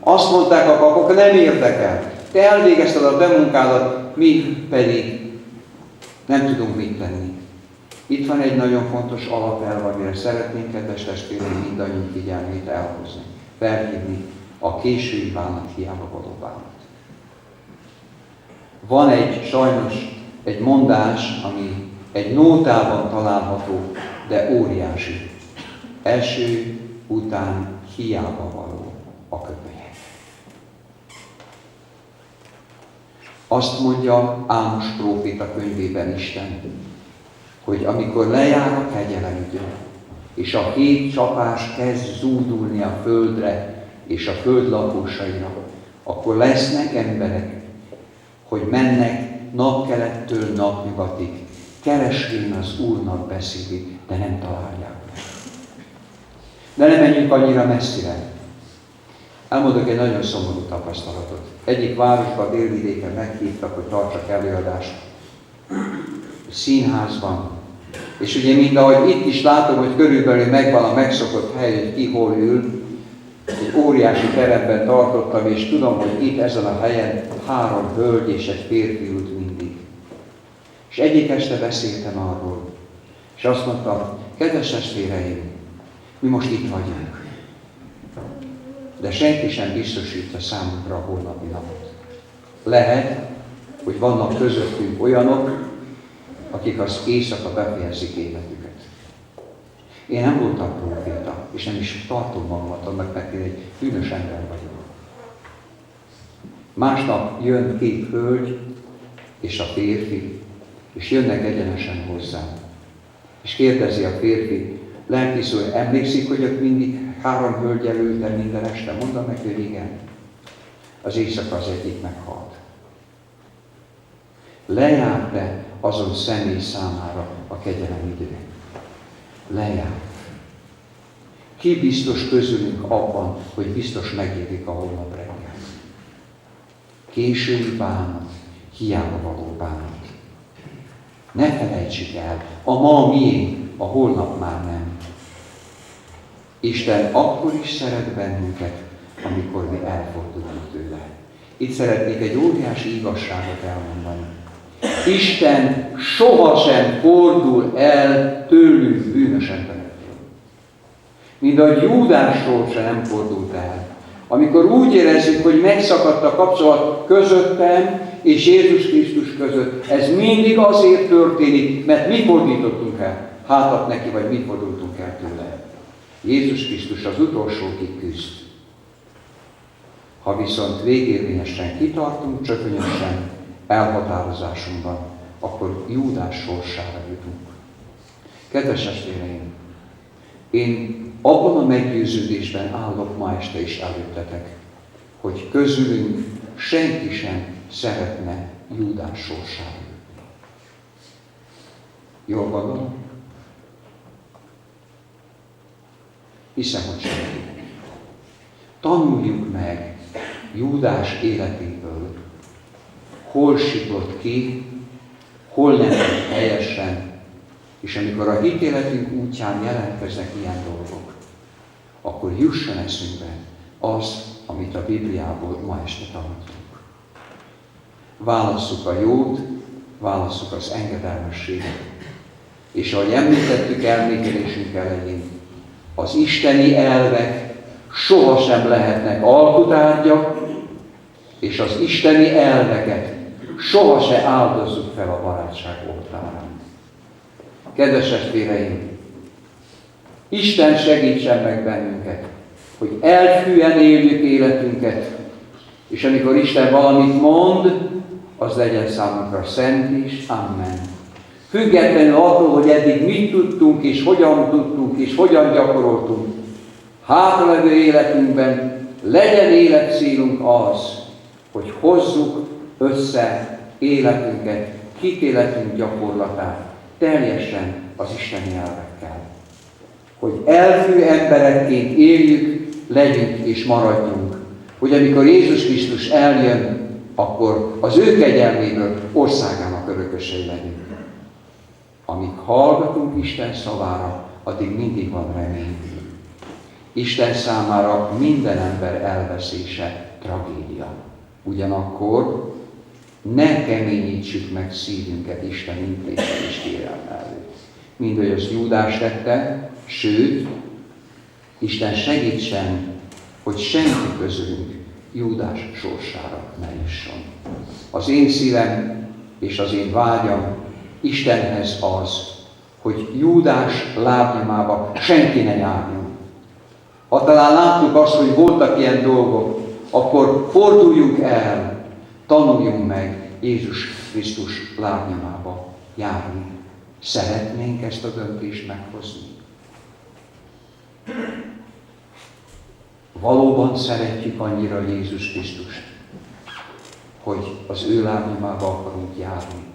Azt mondták a papok, nem érdekel. Te elvégezted a te munkádat, mi pedig nem tudunk mit tenni. Itt van egy nagyon fontos alapelv, amire szeretnénk, kedves testvéreim, mindannyiunk figyelmét elhozni. Felhívni a késői bánat hiába való bánat. Van sajnos egy mondás, ami egy nótában található, de óriási. Eső után hiába való a köpölyek. Azt mondja Ámos próféta könyvében Isten, hogy amikor lejár a kegyelemidő, és a hét csapás kezd zúdulni a földre és a föld lakósaira, akkor lesznek emberek, hogy mennek napkelettől napnyugatig, keresvén az Úrnak beszélik, de nem találják meg. De nem menjünk annyira messzire. Elmondok egy nagyon szomorú tapasztalatot. Egyik városban, délvidéken meghívtak, hogy tartsak előadást színházban. És ugye mindahogy itt is látom, hogy körülbelül megvan a megszokott hely, hogy ki hol ül. Egy óriási teremben tartottam, és tudom, hogy itt ezen a helyen 3 hölgy és egy férfi ült mindig. És egyik este beszéltem arról, és azt mondtam, kedves testvéreim, mi most itt vagyunk, de senki sem biztosítja számunkra a holnapi napot. Lehet, hogy vannak közöttünk olyanok, akik az éjszaka befejezik életüket. Én nem voltam próféta, és nem is tartom magamat annak, mert én egy bűnös ember vagyok. Másnap jön 2 hölgy és a férfi, és jönnek egyenesen hozzám. És kérdezi a férfi, lelkész úr, emlékszik, hogy ott mindig 3 hölgy előtte minden este? Mondom neki, hogy igen. Az éjszaka az egyik meghalt. Lejárt-e azon személy számára a kegyelemidő? Lejárt. Ki biztos közülünk abban, hogy biztos megérik a holnap reggel? Késői bánat, hiába való bánat. Ne felejtsük el, a ma miénk, a holnap már nem. Isten akkor is szeret bennünket, amikor mi elfordulunk tőle. Itt szeretnék egy óriási igazságot elmondani. Isten sohasem fordul el tőlünk bűnös emberektől. Mind a Júdásról se nem fordult el. Amikor úgy érezzük, hogy megszakadt a kapcsolat közöttem és Jézus Krisztus között, ez mindig azért történik, mert mi fordítottunk el hátat neki, vagy mi fordultunk el tőle. Jézus Krisztus az utolsó, ki küzd. Ha viszont végérvényesen kitartunk, csökönyösen, elhatározásunkban, akkor Júdás sorsára jutunk. Kedves testvéreim, én abban a meggyőződésben állok ma este is előttetek, hogy közülünk senki sem szeretne Júdás sorsára jutni. Jól gondolom? Hiszem, hogy senki. Tanuljuk meg Júdás életéből, hol siklott ki, hol nem tett helyesen, és amikor a hitéletünk útján jelentkeznek ilyen dolgok, akkor jusson eszünkbe az, amit a Bibliából ma este tanultunk. Válasszuk a jót, válasszuk az engedelmességet. És ahogy említettük elmékelésünk elején, az isteni elvek sohasem lehetnek alkutárgyak, és az isteni elveket sohasem áldozzuk fel a barátság oltárán. Kedves testvéreim, Isten segítsen meg bennünket, hogy elhűen éljük életünket, És amikor Isten valamit mond, az legyen számunkra szent is. Amen. Függetlenül attól, hogy eddig mit tudtunk, és hogyan gyakoroltunk, hátralevő életünkben legyen életcélunk az, hogy hozzuk össze életünket, hitéletünk gyakorlatát teljesen az isteni elvekkel. Hogy elfű emberekként éljük, legyünk és maradjunk. Hogy amikor Jézus Krisztus eljön, akkor az ő kegyelméből országának örökösei legyünk. Amíg hallgatunk Isten szavára, addig mindig van remény. Isten számára minden ember elveszése tragédia. Ugyanakkor ne keményítsük meg szívünket Isten intézet és kérelme előtt. Mind, hogy az Júdás tette, sőt, Isten segítsen, hogy senki közülünk Júdás sorsára ne jusson. Az én szívem és az én vágyam Istenhez az, hogy Júdás lábnyomába senki ne járjon. Ha talán láttuk azt, hogy voltak ilyen dolgok, akkor forduljunk el, tanuljunk meg Jézus Krisztus lábnyomába járni. Szeretnénk ezt a döntést meghozni? Valóban szeretjük annyira Jézus Krisztust, hogy az ő lábnyomába akarunk járni.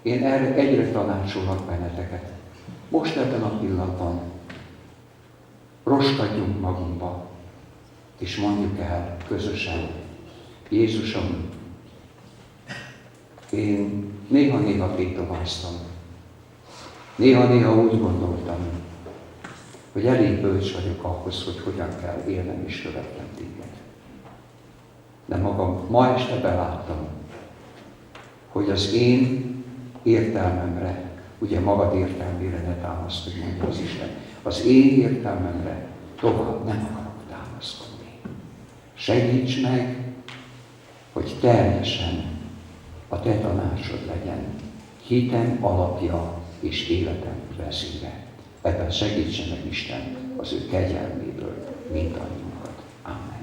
Én erre egyre tanácsolok benneteket. Most ebben a pillanatban roskadjunk magunkba, és mondjuk el közösen, Jézusom, én néha-néha tétováztam. Néha-néha úgy gondoltam, hogy elég bölcs vagyok ahhoz, hogy hogyan kell élnem és követnem téged. De magam ma este beláttam, hogy az én értelmemre, ugye magad értelmére ne támaszkodj, mondja az Isten, az én értelmemre tovább nem akarok támaszkodni. Segíts meg, hogy teljesen a te tanácsod legyen, hitem alapja és életem vezére. Ebben segítsen meg Isten az ő kegyelméből mindannyiunkat. Amen.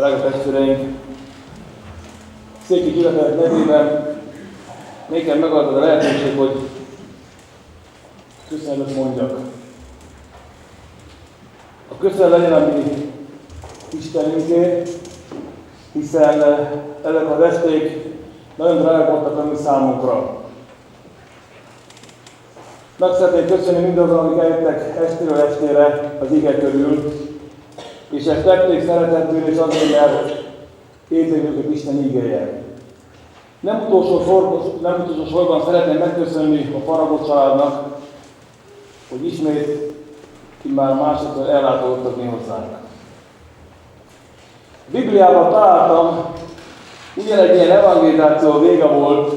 drága testvéreink, széki gyülekezet nevében nekem megadod a lehetőség, hogy köszönetet mondjak. A köszönet legyen a mi Istenünké, hiszen ezek az esték nagyon drágák voltak a mi számunkra. Meg szeretnék köszönni mindazon, amik eljöttek estéről estére az ige körül, és ezt tették szeretetből és azért, mert érték őket Isten igéje. Nem utolsó sorban szeretném megköszönni a Faragó családnak, hogy ismét már másodszor ellátogattak mi hozzánk. Bibliában találtam, ugyan egy ilyen evangelizáció vége volt,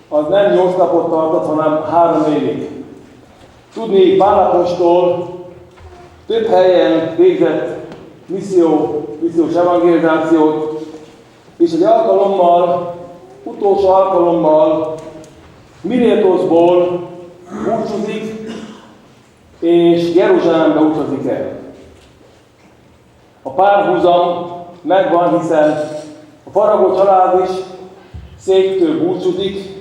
az nem 8 napot tartott, hanem 3 évig. Tudni, Pál apostol több helyen végzett missziós evangelizációt, és egy alkalommal, utolsó alkalommal Milétoszból búcsúzik, és Jeruzsálembe utazik el. A párhuzam megvan, hiszen a Faragó család is széktől búcsúzik,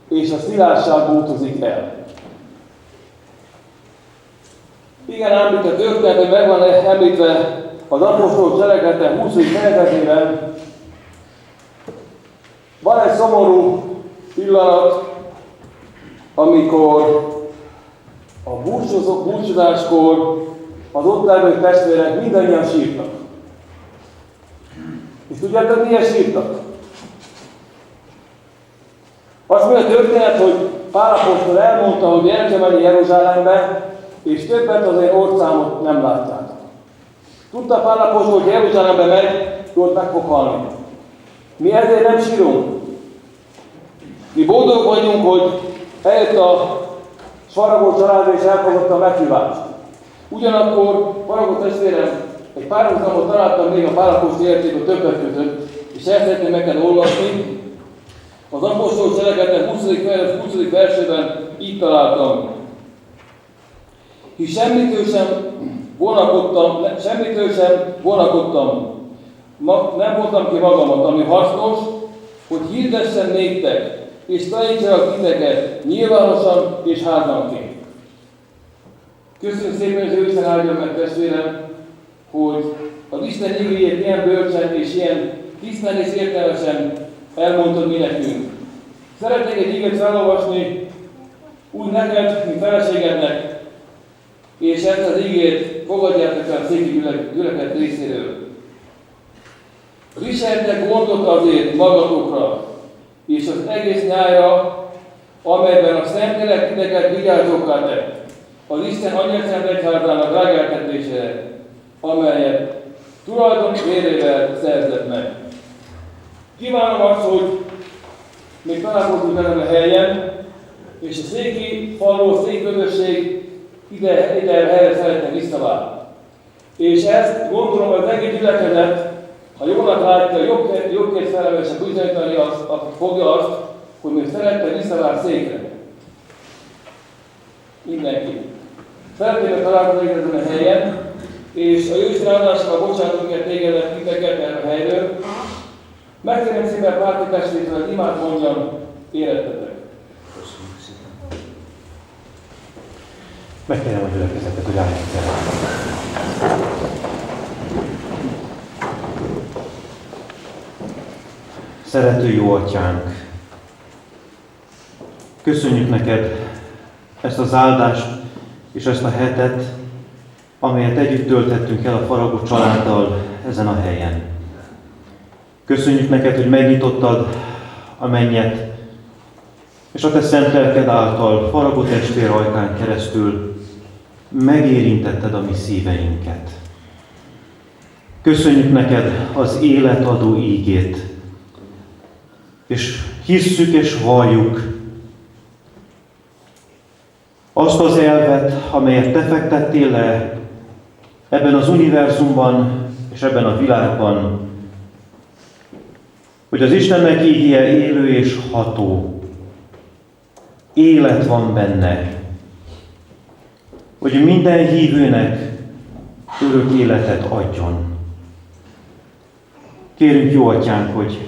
és a Szilással búcsúzik el. Igen, ám itt a történet meg van említve az apostol cselekedete 20. fejezetében. Van egy szomorú pillanat, amikor a búcsúzáskor az ott levő testvérek mindannyian sírtak. És tudjátok, miért sírtak? Azt mondja a történet, hogy Pál apostol elmondta, hogy el kell menni Jeruzsálembe, és többet az én orszámot nem láttátok. Tudta Pál apostol, hogy Jeruzsálembe megy, ott meg fog halni. Mi ezért nem sírunk. Mi boldog vagyunk, hogy eljött a Faragó család és elfogadta a meghívást. Ugyanakkor Faragó testvérem, egy párhuzamot találtam még a Pál apostol életéből többek között, és el szeretném neked olvasni. Az apostol cselekedete 20. versében így találtam. Hisz semmitől sem vonakodtam, nem voltam ki magamat, ami hasznos, hogy hirdessen néktek, és tanítsanak titeket nyilvánosan és házanként. Köszönöm szépen, hogy Isten áldja meg, testvérem, hogy az Isten igéjét ilyen bölcsen és ilyen tisztán és értelmesen elmondtad mi nekünk. Szeretnék egy igét felolvasni úgy neked, mint feleségednek, és ezt az igét fogadjátok el a széki gyülekezet részéről. Viseljetek gondot azért magatokra, és az egész nyájra, amelyben a Szentlélek titeket vigyázókká tett, az Isten Angyalszent Egyházának rágeltetésére, amelyet tulajdon vérével szerzett meg. Kívánom azt, hogy még találkozunk ezen a helyen, és a széki faló, széki közösség ide helyre szeretne visszaválni. És ezt gondolom, az egész gyülekezet, ha jónak látja, jobbként felelősen bizonyítani, fogja azt, hogy még szeretne visszaválni székre. Mindenki. Szeretnék találkozni ezen a helyen, és a Jóisten áldásával bocsánatot minket téged, titeket erre a helyről. Megkérem szépen Pálti testvétől, hogy imát mondjam, érettetek. Megkérem a gyülekezetet, hogy állják el. Szerető jó atyánk, köszönjük neked ezt az áldást és ezt a hetet, amelyet együtt töltettünk el a Faragó családdal ezen a helyen. Köszönjük neked, hogy megnyitottad a mennyet, és a te szent lelked által Faragó testvér ajkán keresztül megérintetted a mi szíveinket. Köszönjük neked az életadó ígét, és hisszük és valljuk azt az elvet, amelyet te fektettél le ebben az univerzumban és ebben a világban, hogy az Istennek ígéje élő és ható, élet van benne, hogy minden hívőnek örök életet adjon. Kérünk, jó Atyánk, hogy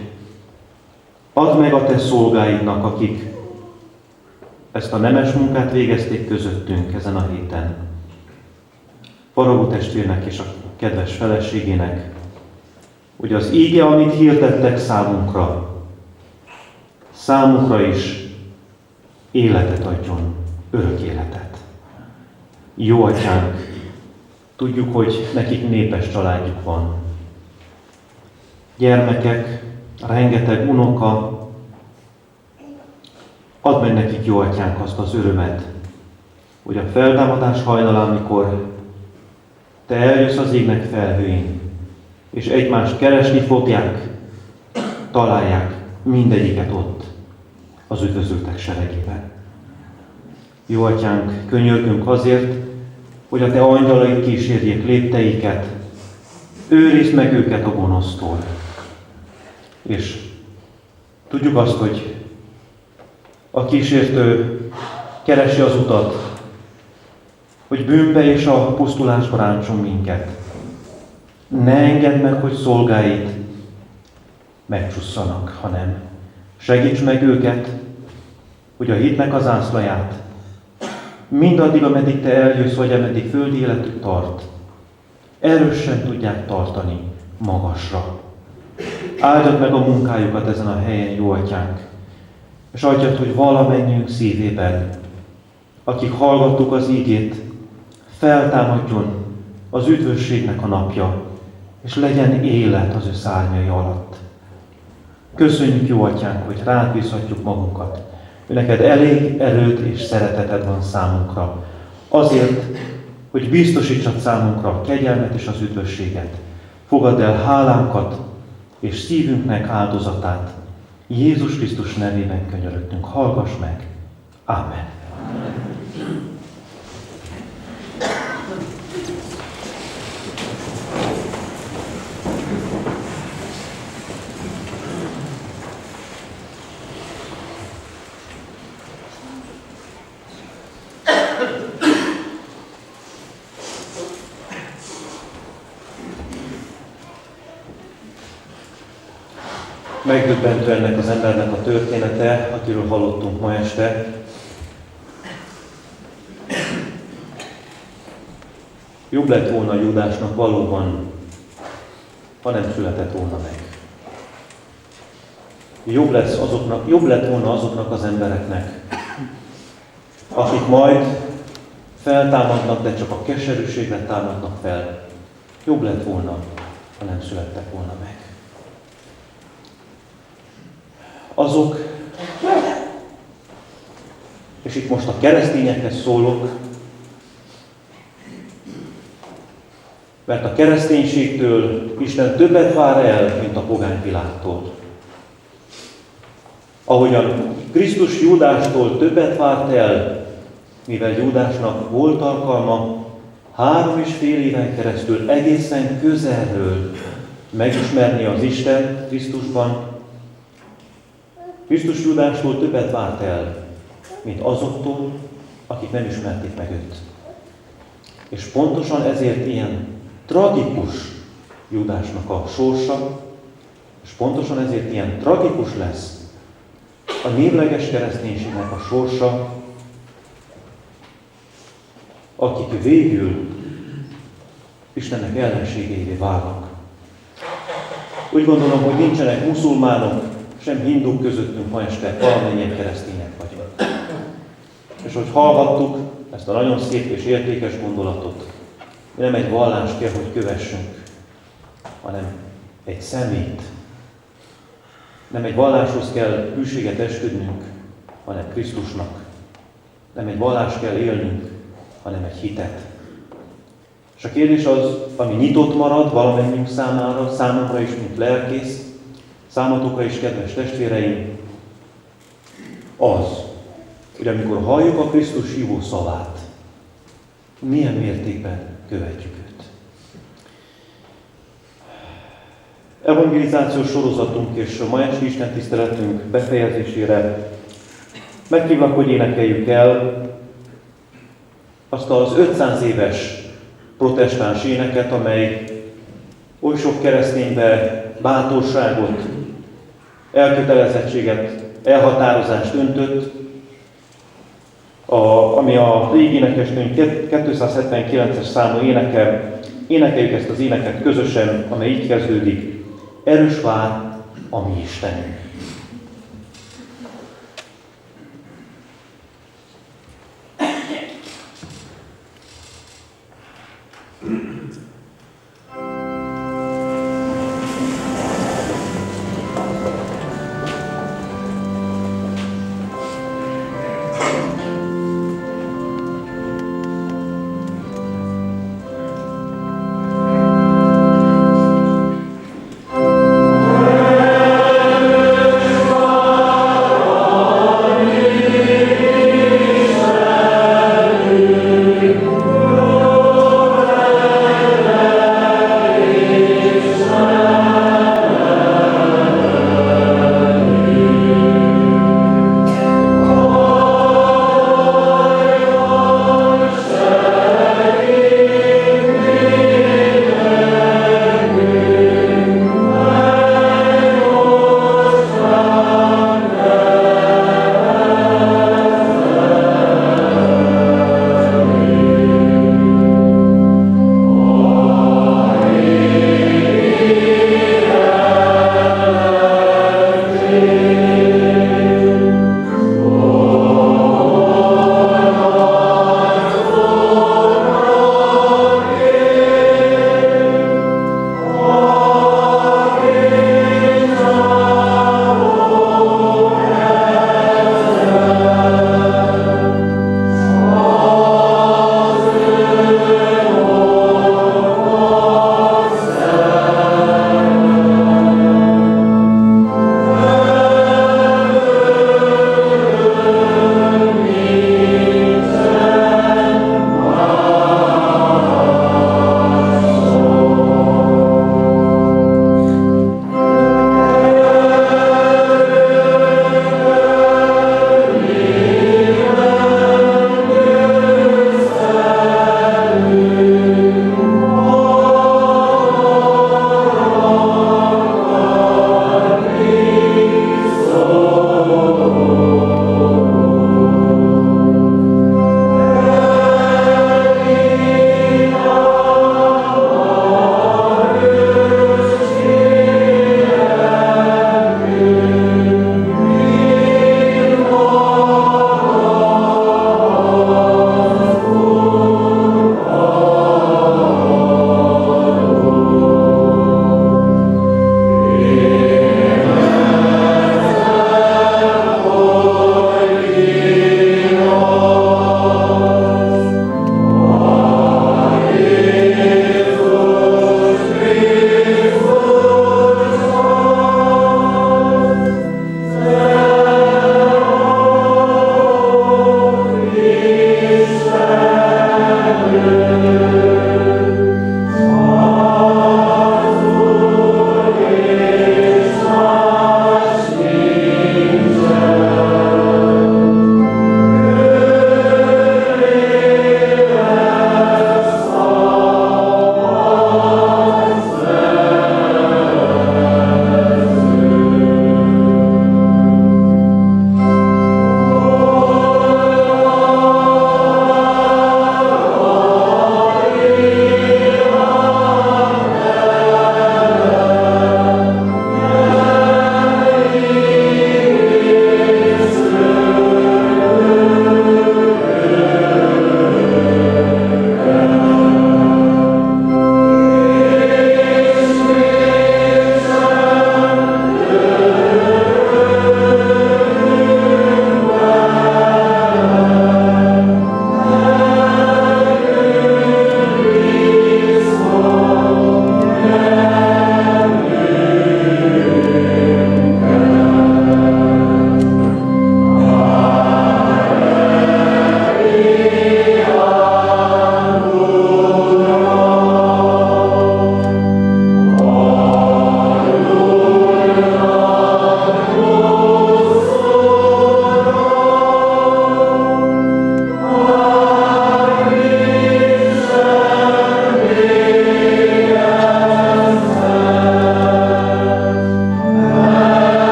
add meg a Te szolgáidnak, akik ezt a nemes munkát végezték közöttünk ezen a héten. Faragó testvérnek és a kedves feleségének, hogy az íge, amit hirdettek számukra is életet adjon, örök életet. Jó Atyánk, tudjuk, hogy nekik népes családjuk van. Gyermekek, rengeteg unoka, add meg nekik, jó Atyánk, azt az örömet, hogy a feltámadás hajnalán, amikor Te eljössz az égnek felhőin, és egymást keresni fogják, találják mindegyiket ott, az üdvözültek seregében. Jó Atyánk, könyörgünk azért, hogy a Te angyalaid kísérjék lépteiket, őrizd meg őket a gonosztól. És tudjuk azt, hogy a kísértő keresi az utat, hogy bűnbe és a pusztulásba ráncson minket. Ne engedd meg, hogy szolgáid megcsusszanak, hanem segíts meg őket, hogy a hitnek az ászlaját mindaddig, ameddig Te eljössz, vagy ameddig földi életük tart, erősen tudják tartani magasra. Áldjad meg a munkájukat ezen a helyen, jó Atyánk, és adjad, hogy valamennyiünk szívében, akik hallgattuk az ígét, feltámadjon az üdvösségnek a napja, és legyen élet az ő szárnyai alatt. Köszönjük, jó Atyánk, hogy rád bízhatjuk magunkat, hogy neked elég erőd és szereteted van számunkra, azért, hogy biztosítsad számunkra a kegyelmet és az üdvösséget. Fogadd el hálánkat és szívünknek áldozatát. Jézus Krisztus nevében könyörögtünk, hallgass meg. Ámen. Megdöbbentő ennek az embernek a története, akiről hallottunk ma este. Jobb lett volna Júdásnak valóban, ha nem született volna meg. Jobb lett volna azoknak az embereknek, akik majd feltámadnak, de csak a keserűségre támadnak fel. Jobb lett volna, ha nem születtek volna meg. Azok, és itt most a keresztényekhez szólok, mert a kereszténységtől Isten többet vár el, mint a pogány világtól. Ahogyan Krisztus Júdástól többet várt el, mivel Júdásnak volt alkalma 3,5 éven keresztül egészen közelről megismerni az Istent Krisztusban, Krisztus Júdástól többet várt el, mint azoktól, akik nem ismerték meg őt. És pontosan ezért ilyen tragikus Júdásnak a sorsa, és pontosan ezért ilyen tragikus lesz a névleges kereszténységnek a sorsa, akik végül Istennek ellenségeivé válnak. Úgy gondolom, hogy nincsenek muszulmánok, sem hinduk közöttünk ma este, valamennyien keresztények vagyunk. És hogy hallhattuk ezt a nagyon szép és értékes gondolatot, nem egy vallást kell, hogy kövessünk, hanem egy szemét. Nem egy valláshoz kell hűséget esküdnünk, hanem Krisztusnak. Nem egy vallást kell élnünk, hanem egy hitet. És a kérdés az, ami nyitott marad valamennyiünk számára, számomra is, mint lelkész, számotokra is, kedves testvéreim, az, hogy amikor halljuk a Krisztus hívó szavát, milyen mértékben követjük őt. Evangelizációs sorozatunk és a ma esti istentiszteletünk befejezésére meghívlak, hogy énekeljük el azt az 500 éves protestáns éneket, amely oly sok kereszténybe bátorságot, elkötelezettséget, elhatározást öntött, ami a régi énekeskönyv 279-es számú éneke. Énekeljük ezt az éneket közösen, amely így kezdődik: erős vár a mi Istenünk.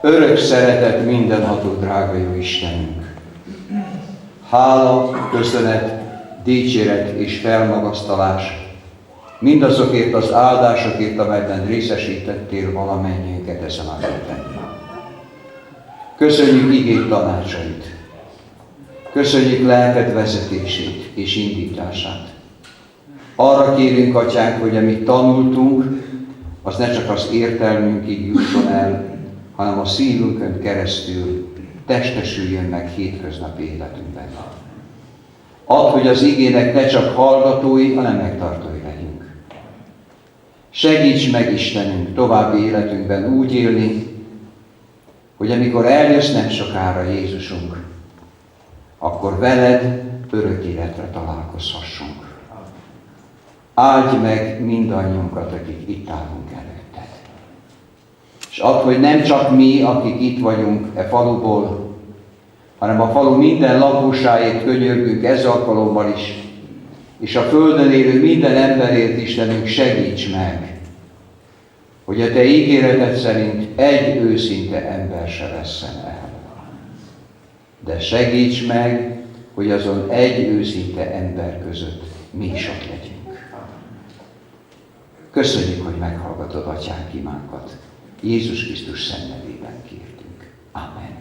Örök szeretet mindenható drága jó Istenünk! Hála, köszönet, dicséret és felmagasztalás mindazokért az áldásokért, amelyben részesítettél valamennyiünket ezen a héten. Köszönjük igéd tanácsait, köszönjük lelked vezetését és indítását. Arra kérünk, Atyánk, hogy amit tanultunk, az ne csak az értelmünkig jusson el, hanem a szívünkön keresztül testesüljön meg hétköznapi életünkben. Add, hogy az igének ne csak hallgatói, hanem megtartói legyünk. Segíts meg, Istenünk, további életünkben úgy élni, hogy amikor eljössz nem sokára, Jézusunk, akkor veled örök életre találkozhassunk. Áldj meg mindannyiunkat, akik itt állunk előtted. És add, hogy nem csak mi, akik itt vagyunk e faluból, hanem a falu minden lakósáért könyörgünk ez alkalommal is, és a földön élő minden emberért, Istenünk, segíts meg, hogy a Te ígéreted szerint egy őszinte ember se vesszen el. De segíts meg, hogy azon egy őszinte ember között mi is ott legyünk. Köszönjük, hogy meghallgatod, Atyánk, imánkat. Jézus Krisztus szent nevében kértünk. Amen.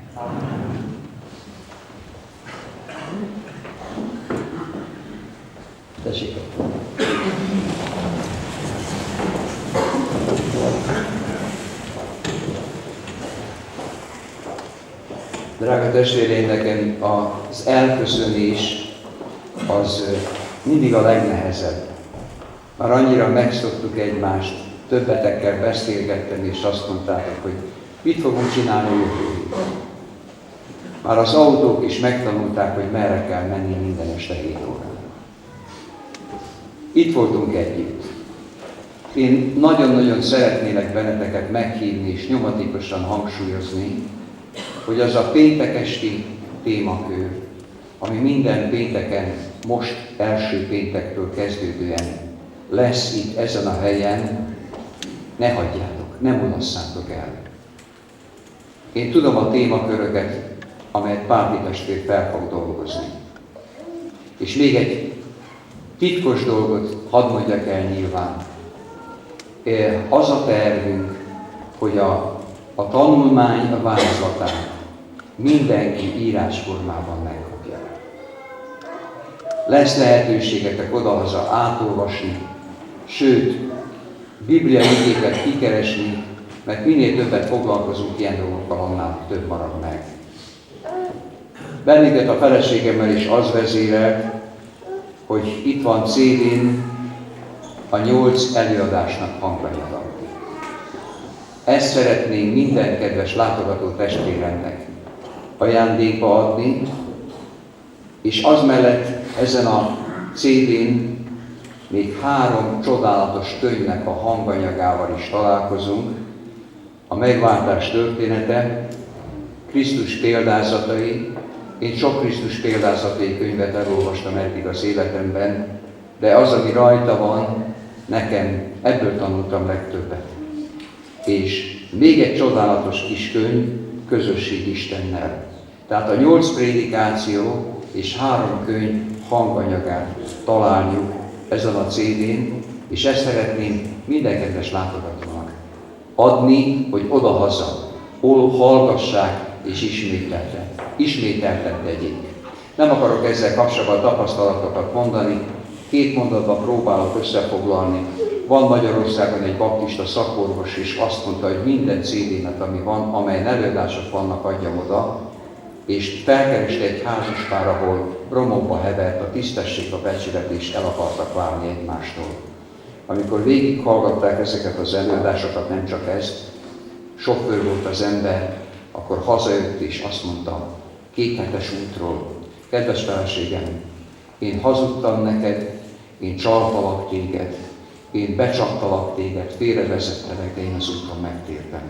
Tessék. Drága testvéreim, nekem az elköszönés az mindig a legnehezebb. Már annyira megszoktuk egymást, többetekkel beszélgettem, és azt mondtátok, hogy mit fogunk csinálni jövő héten. Már az autók is megtanulták, hogy merre kell menni minden este 7 órán. Itt voltunk együtt. Én nagyon-nagyon szeretnélek benneteket meghívni és nyomatékosan hangsúlyozni, hogy az a péntek esti témakör, ami minden pénteken, most első péntektől kezdődően lesz itt ezen a helyen, ne hagyjátok, ne mulasszátok el. Én tudom a témaköröket, amelyet Pápi testvér fel fog dolgozni. És még egy titkos dolgot hadd mondjak el nyilván. Az a tervünk, hogy a tanulmány vázlatát mindenki írásformában megkapja. Lesz lehetőségetek odahaza átolvasni, sőt, Biblia igéket kikeresni, mert minél többet foglalkozunk ilyen dolgokkal, annál több marad meg. Bennünket a feleségemmel is az vezérel, hogy itt van CD-n a 8 előadásnak hanganyaga. Ezt szeretném minden kedves látogató testvéremnek ajándékba adni, és az mellett ezen a CD-n még 3 csodálatos könyvnek a hanganyagával is találkozunk. A megváltás története, Krisztus példázatai. Én sok Krisztus példázatai könyvet elolvastam eddig az életemben, de az, ami rajta van, nekem ebből tanultam legtöbbet. És még egy csodálatos kis könyv, Közösség Istennel. Tehát a 8 prédikáció és 3 könyv hanganyagát találjuk ezen a CD-n, és ezt szeretném minden kedves látogatónak adni, hogy odahaza, hallgassák és ismételten tegyék. Nem akarok ezzel kapcsolatban tapasztalatokat mondani, 2 mondatban próbálok összefoglalni. Van Magyarországon egy baptista szakorvos, és azt mondta, hogy minden CD-net, ami van, amelyen előadások vannak, adjam oda, és felkereste egy házaspár, ahol romokba hevert a tisztesség, a becsület, és el akartak válni egymástól. Amikor végighallgatták ezeket az előadásokat, nem csak ezt, sofőr volt az ember, akkor hazajött és azt mondta, 2 hetes útról, kedves feleségem, én hazudtam neked, én csaltalak téged, én becsaptalak téged, félrevezettelek, de én az úton megtértem.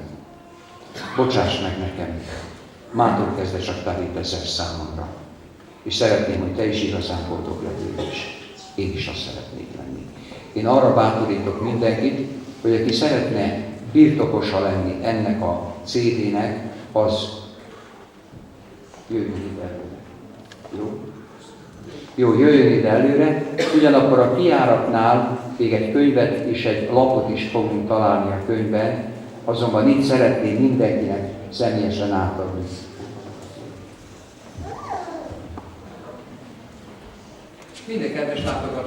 Bocsáss meg nekem, mától kezdve csak te létezel számomra. És szeretném, hogy te is igazán boldog legyél is. Én is azt szeretnék lenni. Én arra bátorítok mindenkit, hogy aki szeretne birtokosa lenni ennek a CD-nek, az jöjjön ide előre. Jó? Jó, jöjjön ide előre. Ugyanakkor a kijáratnál még egy könyvet és egy lapot is fogunk találni a könyvben, azonban itt szeretném mindenkinek személyesen átadni. Minden kedves látogató